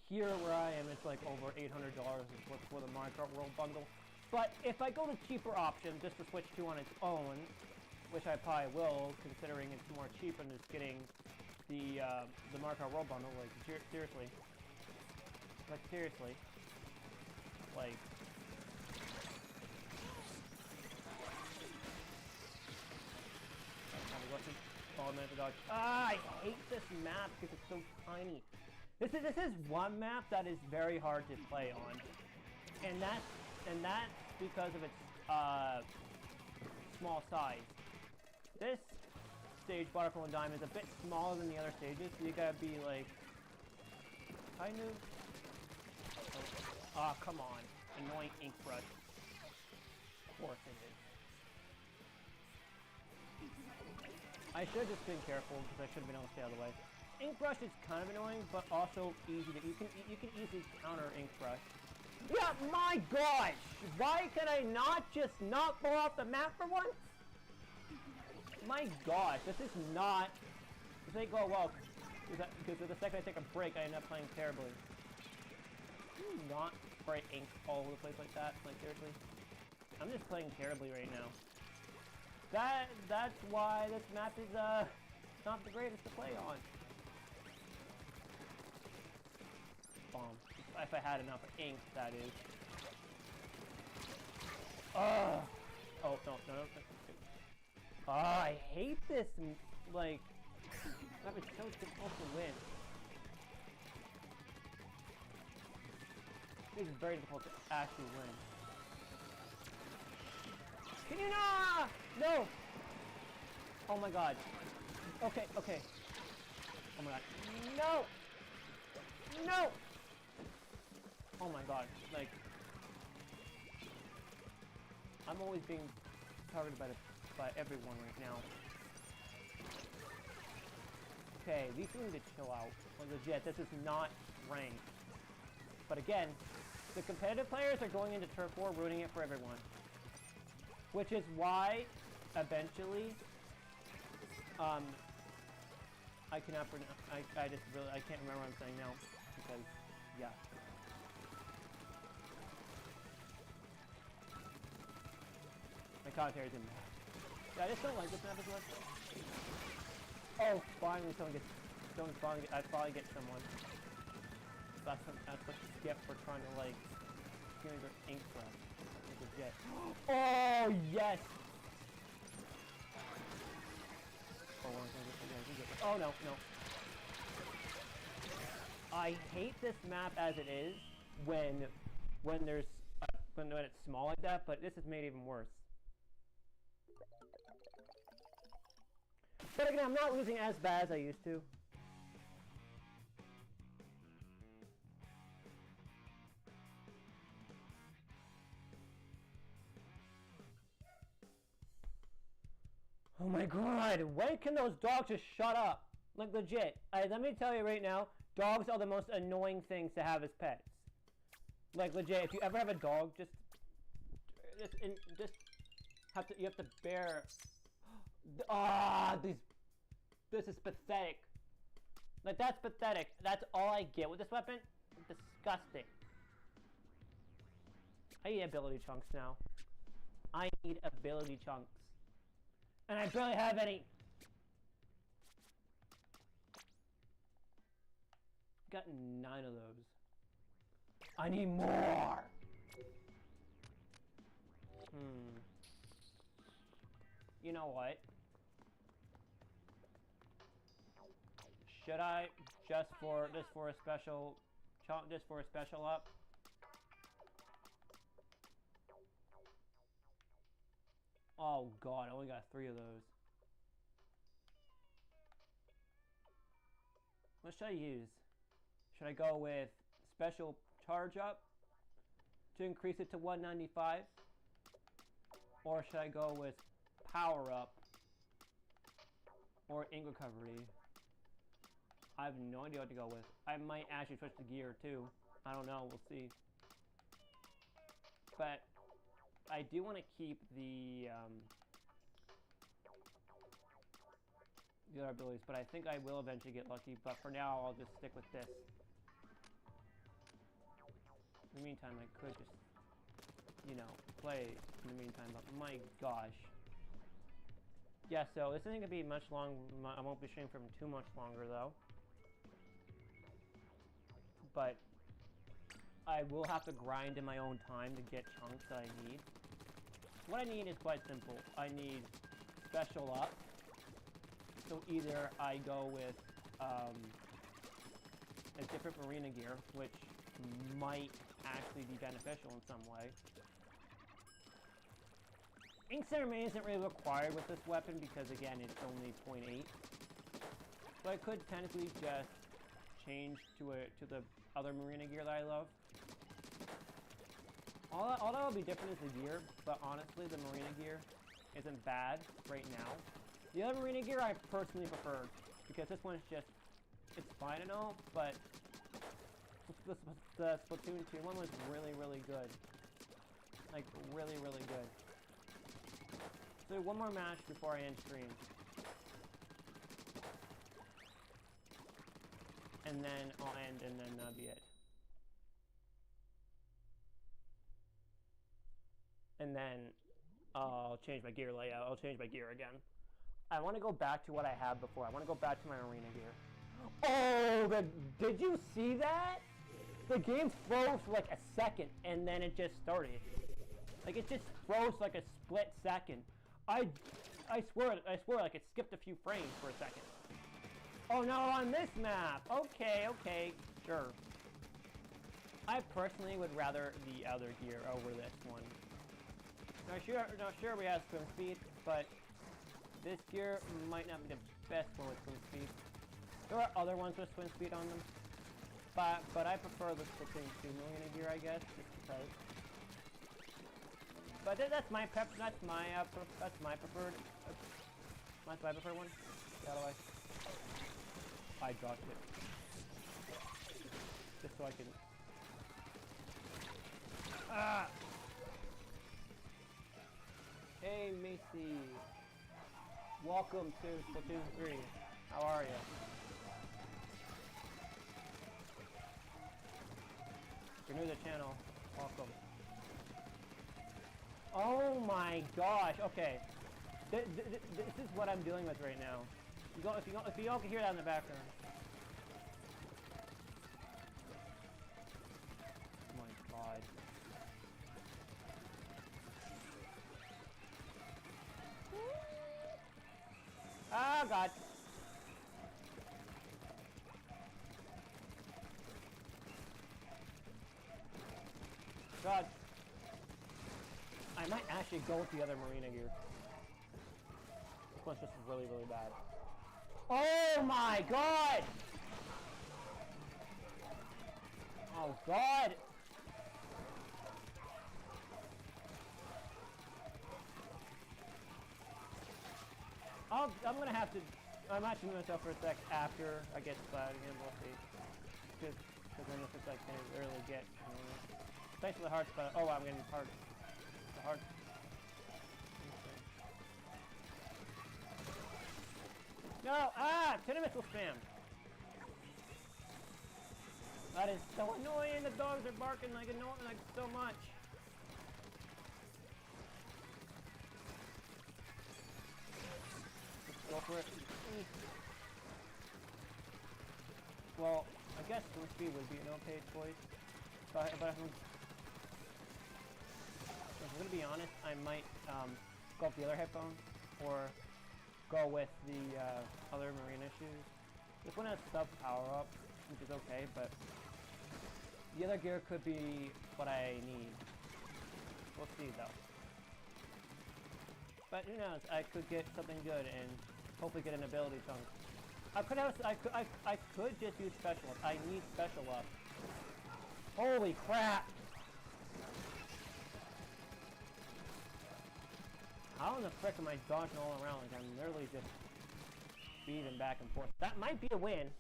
Here where I am, it's like over $800 for the Minecraft World Bundle. But if I go to cheaper option, just for Switch 2 on its own, which I probably will, considering it's more cheap than just getting the Marco World Bundle. Like, seriously. Like, seriously. Like... Ah, I hate this map because it's so tiny. This is one map that is very hard to play on, and that's because of its small size. This stage, Waterfall and Diamond, is a bit smaller than the other stages, so you gotta be like kind of. Oh, come on, annoying ink brush. Of course it is. I should have just been careful because I should have been able to stay out of the way. Ink brush is kind of annoying, but also easy to you can easily counter ink brush. Yeah, my gosh! Why can I not just not blow off the map for once? My gosh, this is not. This ain't going well because the second I take a break, I end up playing terribly. Can you not spray ink all over the place like that? Like seriously, I'm just playing terribly right now. That's why this map is not the greatest to play on. Bomb. If I had enough ink, that is. Oh no. I hate this. Like, map is so difficult to win. It's very difficult to actually win. Can you not? No! Oh my god. Okay. Oh my god. No! No! Oh my god. Like, I'm always being targeted by everyone right now. Okay, these two need to chill out. Like, legit, this is not ranked. But again, the competitive players are going into Turf War, ruining it for everyone. Which is why, eventually, I cannot pronounce. I can't remember what I'm saying now because, yeah. My commentary's in there. Yeah, I just don't like this map as much. Oh, finally I finally get someone. That's what you get for trying to like give me their ink press. Legit. Oh yes! Oh no. I hate this map as it is when it's small like that, but this is made even worse. But again, I'm not losing as bad as I used to. Oh my god, when can those dogs just shut up? Like legit, let me tell you right now, dogs are the most annoying things to have as pets. Like legit, if you ever have a dog, you have to bear. This is pathetic. Like that's pathetic. That's all I get with this weapon. Disgusting. I need ability chunks now. I need ability chunks. And I barely have any. Got 9 of those. I need more. You know what? Should I just for a special up? Oh god, I only got 3 of those. What should I use? Should I go with special charge up to increase it to 195? Or should I go with power up or ink recovery? I have no idea what to go with. I might actually switch to gear too. I don't know, we'll see. But I do want to keep the other abilities, but I think I will eventually get lucky, but for now I'll just stick with this. In the meantime, I could just, play in the meantime, but my gosh. Yeah, so this isn't gonna be much long. I won't be streaming for too much longer though. But I will have to grind in my own time to get chunks that I need. What I need is quite simple. I need special up. So either I go with a different marina gear, which might actually be beneficial in some way. Ink Ceremony isn't really required with this weapon because, again, it's only 0.8. So I could technically just change to the other marina gear that I love. All that will be different is the gear, but honestly, the marina gear isn't bad right now. The other marina gear I personally preferred because this one's just, it's fine and all, but the Splatoon 2 one was really, really good. Like, really, really good. So one more match before I end stream. And then I'll end, and then that'll be it. And then I'll change my gear layout. I'll change my gear again. I want to go back to what I had before. I want to go back to my arena gear. Oh, did you see that? The game froze for like a second, and then it just started. Like, it just froze like a split second. I swear, like it skipped a few frames for a second. Oh no, on this map. Okay, sure. I personally would rather the other gear over this one. Not sure we have swim speed, but this gear might not be the best one with swim speed. There are other ones with swim speed on them, but I prefer the Splatoon 2 marina gear, I guess, just because. But that's my preferred. That's my preferred one. How do I dropped it just so I can. Ah. Hey Macy, welcome to Splatoon 3. How are you? If you're new to the channel, welcome. Oh my gosh! Okay, this is what I'm dealing with right now. If you all can hear that in the background. Oh my god. Oh god. God. I might actually go with the other marina gear. This one's just really, really bad. Oh my god! Oh god! I'm gonna have to. I'm actually moving myself for a sec after I get splatted again. We'll see. Because then if it's like can really get. Thanks for the hard spot. Oh, I'm getting hard. The hard. No! Ah! Tennis missile spam! That is so annoying! The dogs are barking like so much! Let's go for it. Well, I guess swim speed would be an okay choice. But if I'm gonna be honest, I might go with the other headphone or go with the other marina shoes. This one has sub power up, which is okay, but the other gear could be what I need. We'll see though. But who knows? I could get something good and hopefully get an ability chunk. I could just use special up. I need special up. Holy crap! How in the frick am I dodging all around? Like I'm literally just speeding back and forth. That might be a win.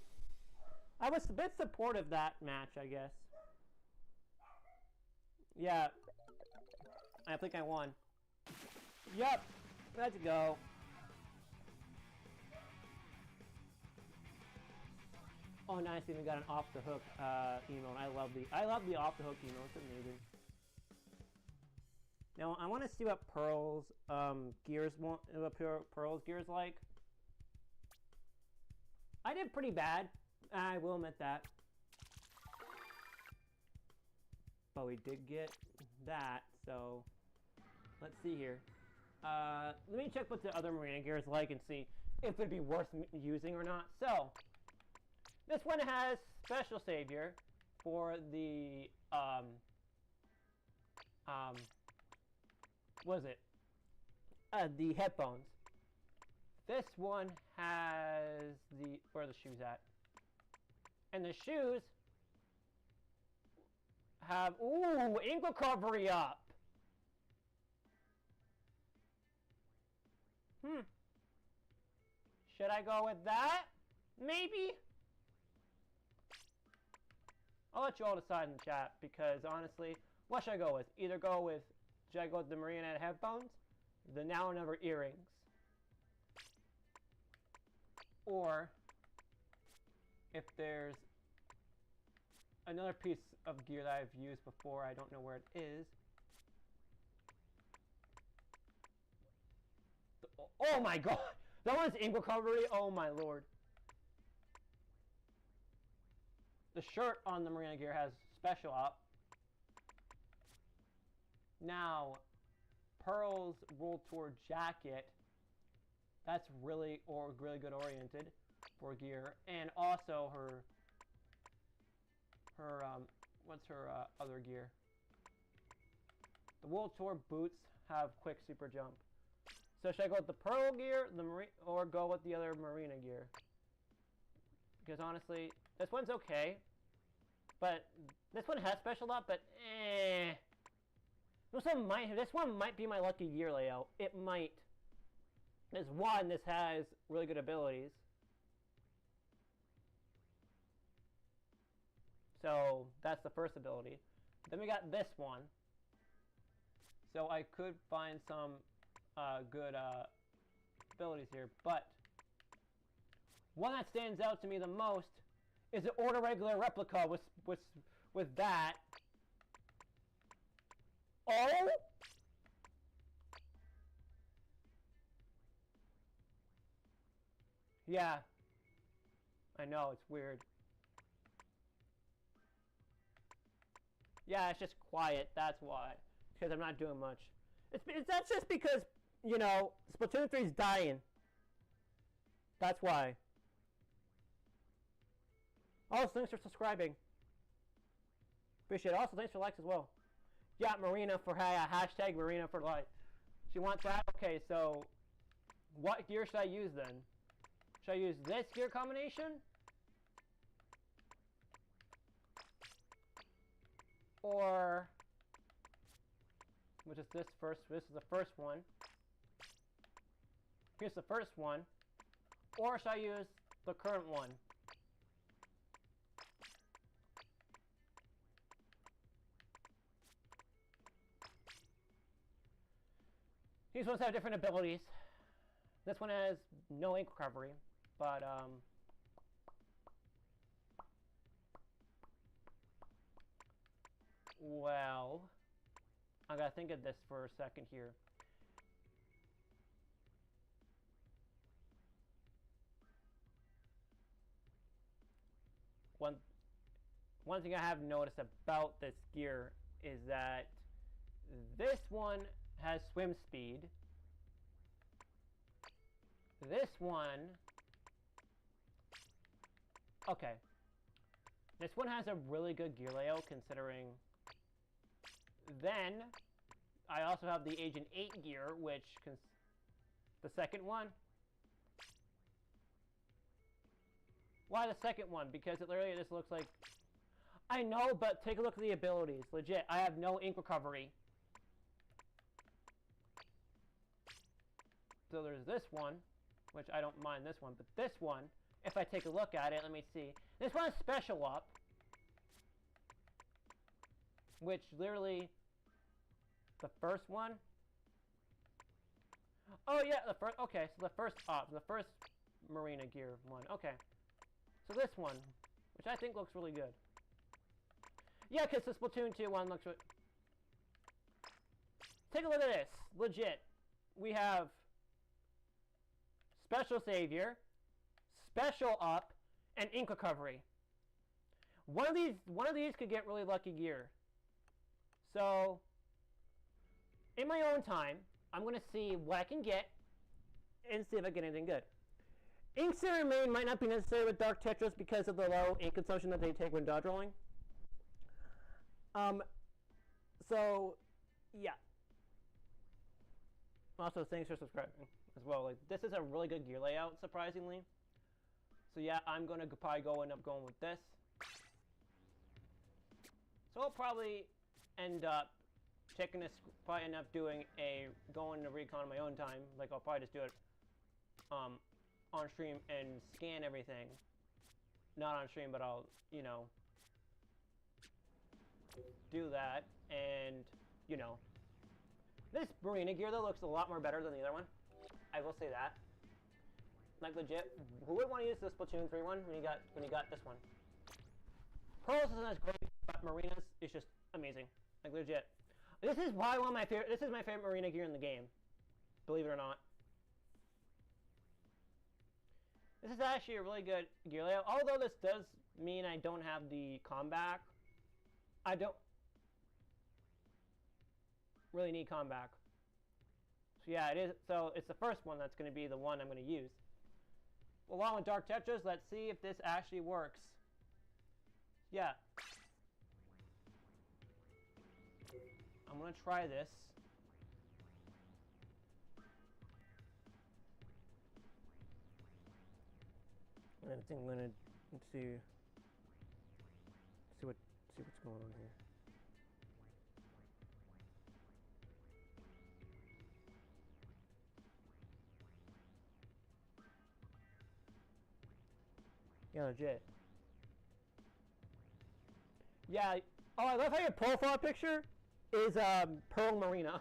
I was a bit supportive that match, I guess. Yeah. I think I won. Yup. Let's go. Oh, nice! Even got an off the hook emote. I love the off the hook emote. It's amazing. Now I want to see what Pearl's Pearl's gears like. I did pretty bad. I will admit that. But we did get that, so let's see here. Let me check what the other Marina gear is like and see if it'd be worth using or not. So, this one has special savior for the, what is it? The headphones. This one has the, where are the shoes at? And the shoes have, ooh, ink recovery up. Should I go with that? Maybe? I'll let you all decide in the chat, because honestly, what should I go with? Either go with, should I go with the Marionette headphones, the Now and Never earrings, or if there's another piece of gear that I've used before, I don't know where it is. Oh my god! That one's ink recovery? Oh my lord. The shirt on the Marina gear has special up. Now, Pearl's World Tour jacket, that's really good oriented for gear. And also her what's her other gear? The World Tour boots have quick super jump. So should I go with the Pearl gear, or go with the other Marina gear? Because honestly, this one's okay, but this one has special up, but eh. This one might be my lucky gear layout. It might. This has really good abilities. So that's the first ability. Then we got this one. So I could find some good abilities here, but one that stands out to me the most is the Order Regular replica with that. Oh! Yeah. I know, it's weird. Yeah, it's just quiet, that's why. Because I'm not doing much. That's just because, you know, Splatoon 3's dying. That's why. Also, thanks for subscribing. Appreciate it. Also, thanks for likes as well. Yeah, Marina for hashtag Marina for life. She wants that? Okay, so what gear should I use then? Should I use this gear combination? Or, which is this is the first one. Here's the first one. Or should I use the current one? These ones have different abilities. This one has no ink recovery, but well, I gotta think of this for a second here. One thing I have noticed about this gear is that this one has swim speed. This one, okay. This one has a really good gear layout considering. Then, I also have the Agent 8 gear, which, the second one. Why the second one? Because it literally just looks like, I know, but take a look at the abilities. Legit, I have no ink recovery. So there's this one, which I don't mind this one, but this one, if I take a look at it, let me see. This one has special up, which literally, the first one. Oh yeah, the first, okay, so the first Marina gear one, okay. So this one, which I think looks really good. Yeah, because the Splatoon 2 one looks take a look at this. Legit. We have Special Savior, Special Up, and Ink Recovery. One of these could get really lucky gear. So, in my own time, I'm going to see what I can get and see if I get anything good. Ink Serum Main might not be necessary with Dark Tetris because of the low ink consumption that they take when dodge rolling. So, yeah. Also, thanks for subscribing as well. Like, this is a really good gear layout, surprisingly. So yeah, I'm gonna probably end up going with this. So I'll probably end up taking this. Probably end up going to recon on my own time. Like, I'll probably just do it on stream and scan everything. Not on stream, but I'll, you know, do that. And, you know, this Marina gear though looks a lot more better than the other one. I will say that. Like, legit, who would want to use the Splatoon 3 one when you got this one? Pearls isn't as great, but Marinas is just amazing. Like, legit. This is probably one of my favorite. This is my favorite Marina gear in the game. Believe it or not. This is actually a really good gear layout. Although this does mean I don't have the combat. I don't really need combat. So yeah, it is. So it's the first one that's going to be the one I'm going to use. Along with Dark Tetris, let's see if this actually works. Yeah. I'm going to try this. And I think I'm going to see what's going on here. Yeah, legit. Yeah. Oh, I love how your profile picture is Pearl Marina.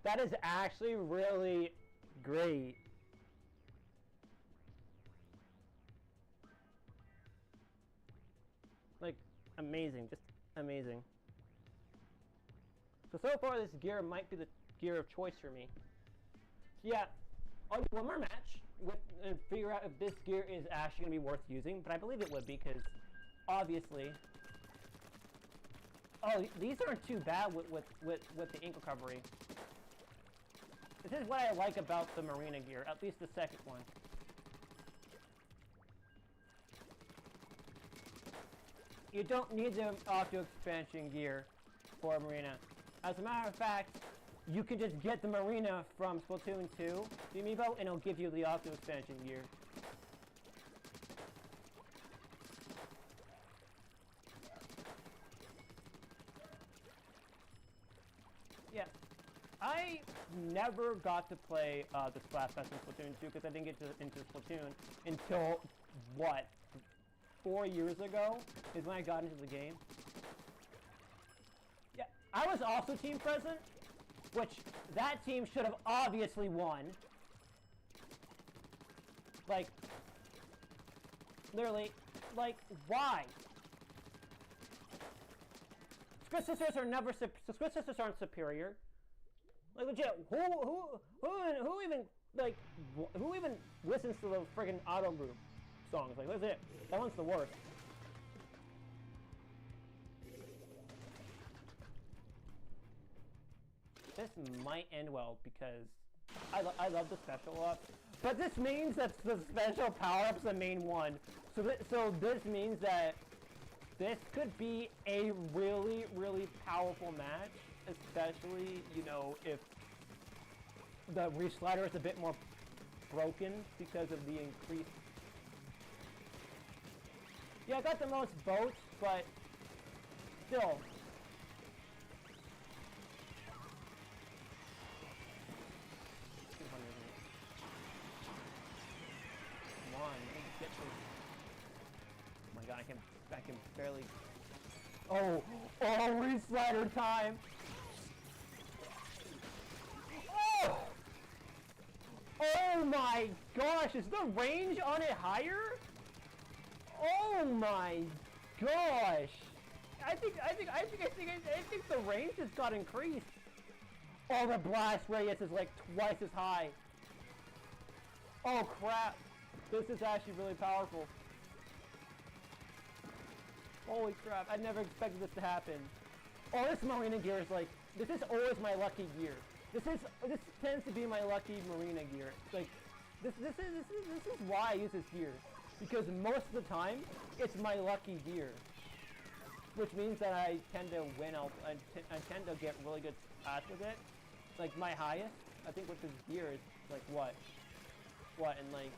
That is actually really great. Like, amazing. Just amazing. So far this gear might be the gear of choice for me. So yeah, I'll do one more match and figure out if this gear is actually going to be worth using, but I believe it would be, because obviously... Oh, these aren't too bad with the ink recovery. This is what I like about the Marina gear, at least the second one. You don't need the Octo-Expansion gear for Marina. As a matter of fact, you can just get the Marina from Splatoon 2, the amiibo, and it'll give you the Octo-Expansion gear. Yeah, I never got to play the Splatfest in Splatoon 2 because I didn't get into Splatoon until, what, 4 years ago is when I got into the game. Yeah, I was also Team Present, which that team should have obviously won. Like, literally, like, why? Squid Sisters are never Squid Sisters aren't superior. Like, legit, who even like who even listens to the friggin' Auto Group songs? Like, that's it. That one's the worst. This might end well because I love the special up, but this means that the special power up's the main one. So this means that this could be a really, really powerful match, especially, you know, if the reslider is a bit more broken because of the increased... Yeah, I got the most votes, but still. Come on, get this. Oh my god, I can barely... Oh, reslider time! Oh! Oh my gosh, is the range on it higher? Oh my gosh! I think the range just got increased. Oh, the blast radius is like twice as high. Oh crap. This is actually really powerful. Holy crap, I never expected this to happen. Oh, this marina gear is like, this is always my lucky gear. This tends to be my lucky marina gear. Like, this is why I use this gear. Because most of the time, it's my lucky gear. Which means that I tend to win, I tend to get really good stats with it. Like, my highest, I think with this gear is, like, what? And like,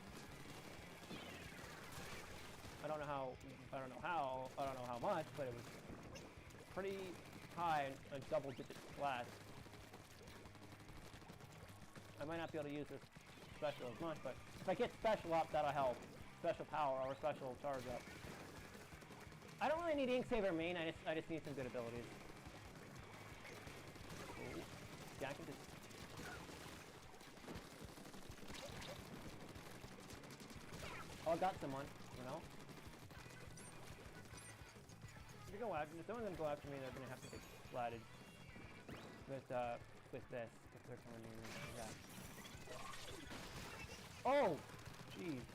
I don't know how much, but it was pretty high, a double-digit class. I might not be able to use this special as much, but if I get special up, that'll help. Special power or special charge up. I don't really need Ink Saver main, I just need some good abilities. Ooh. Yeah, I can just... Oh, I got someone, you know? If someone's gonna go after me, they're gonna have to get splatted with this, if they're coming in. Yeah. Oh! Jeez.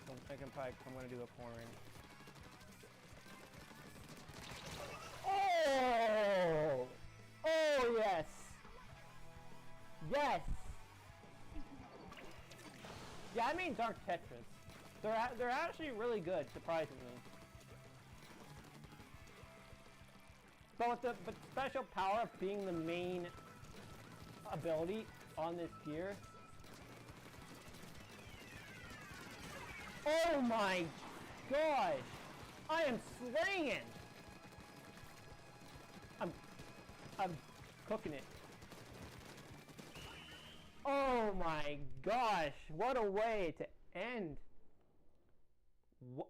I'm gonna do a cornering. Oh! Oh, yes! Yes! Yeah, I mean Dark Tetris. They're actually really good, surprisingly. But with the special power of being the main ability on this gear. Oh my gosh! I am slaying! I'm cooking it. Oh my gosh! What a way to end! What?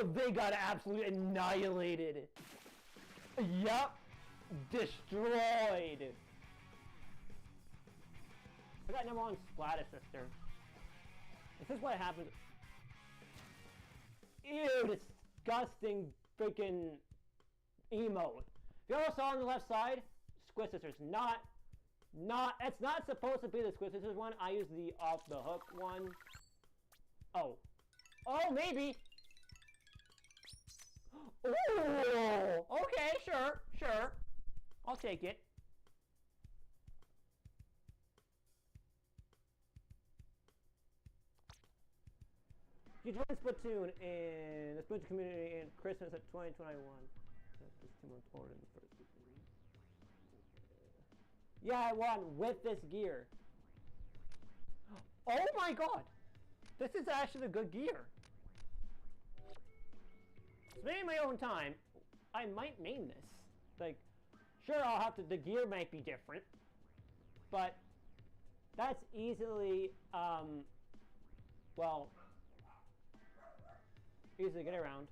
Oh, they got absolutely annihilated! Yup! Destroyed! I got #1 Splatter Sister. This is what happens. Ew, disgusting freaking emote. If you ever saw on the left side, Squid Sisters. It's not supposed to be the Squid Sisters one. I use the off the hook one. Oh. Oh, maybe. Ooh, okay, sure. I'll take it. You joined Splatoon in the Splatoon community in Christmas of 2021. That's 2 months older than the first week. Yeah, I won with this gear. Oh my god! This is actually a good gear. Spending my own time, I might main this. Like, sure, the gear might be different, but that's easily, well, easy to get around.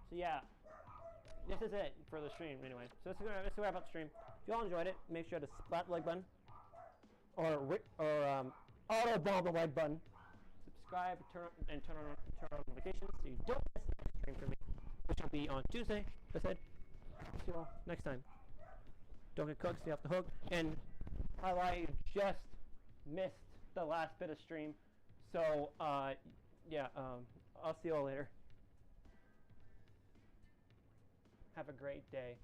So yeah, this is it for the stream anyway. So let's wrap up the stream. If you all enjoyed it, make sure to splat the like button, or auto bomb the like button. Subscribe, turn on notifications so you don't miss the next stream from me, which will be on Tuesday. As I said, see you all next time. Don't get cooked, stay off the hook, and I just missed the last bit of stream. So, yeah, I'll see you all later. Have a great day.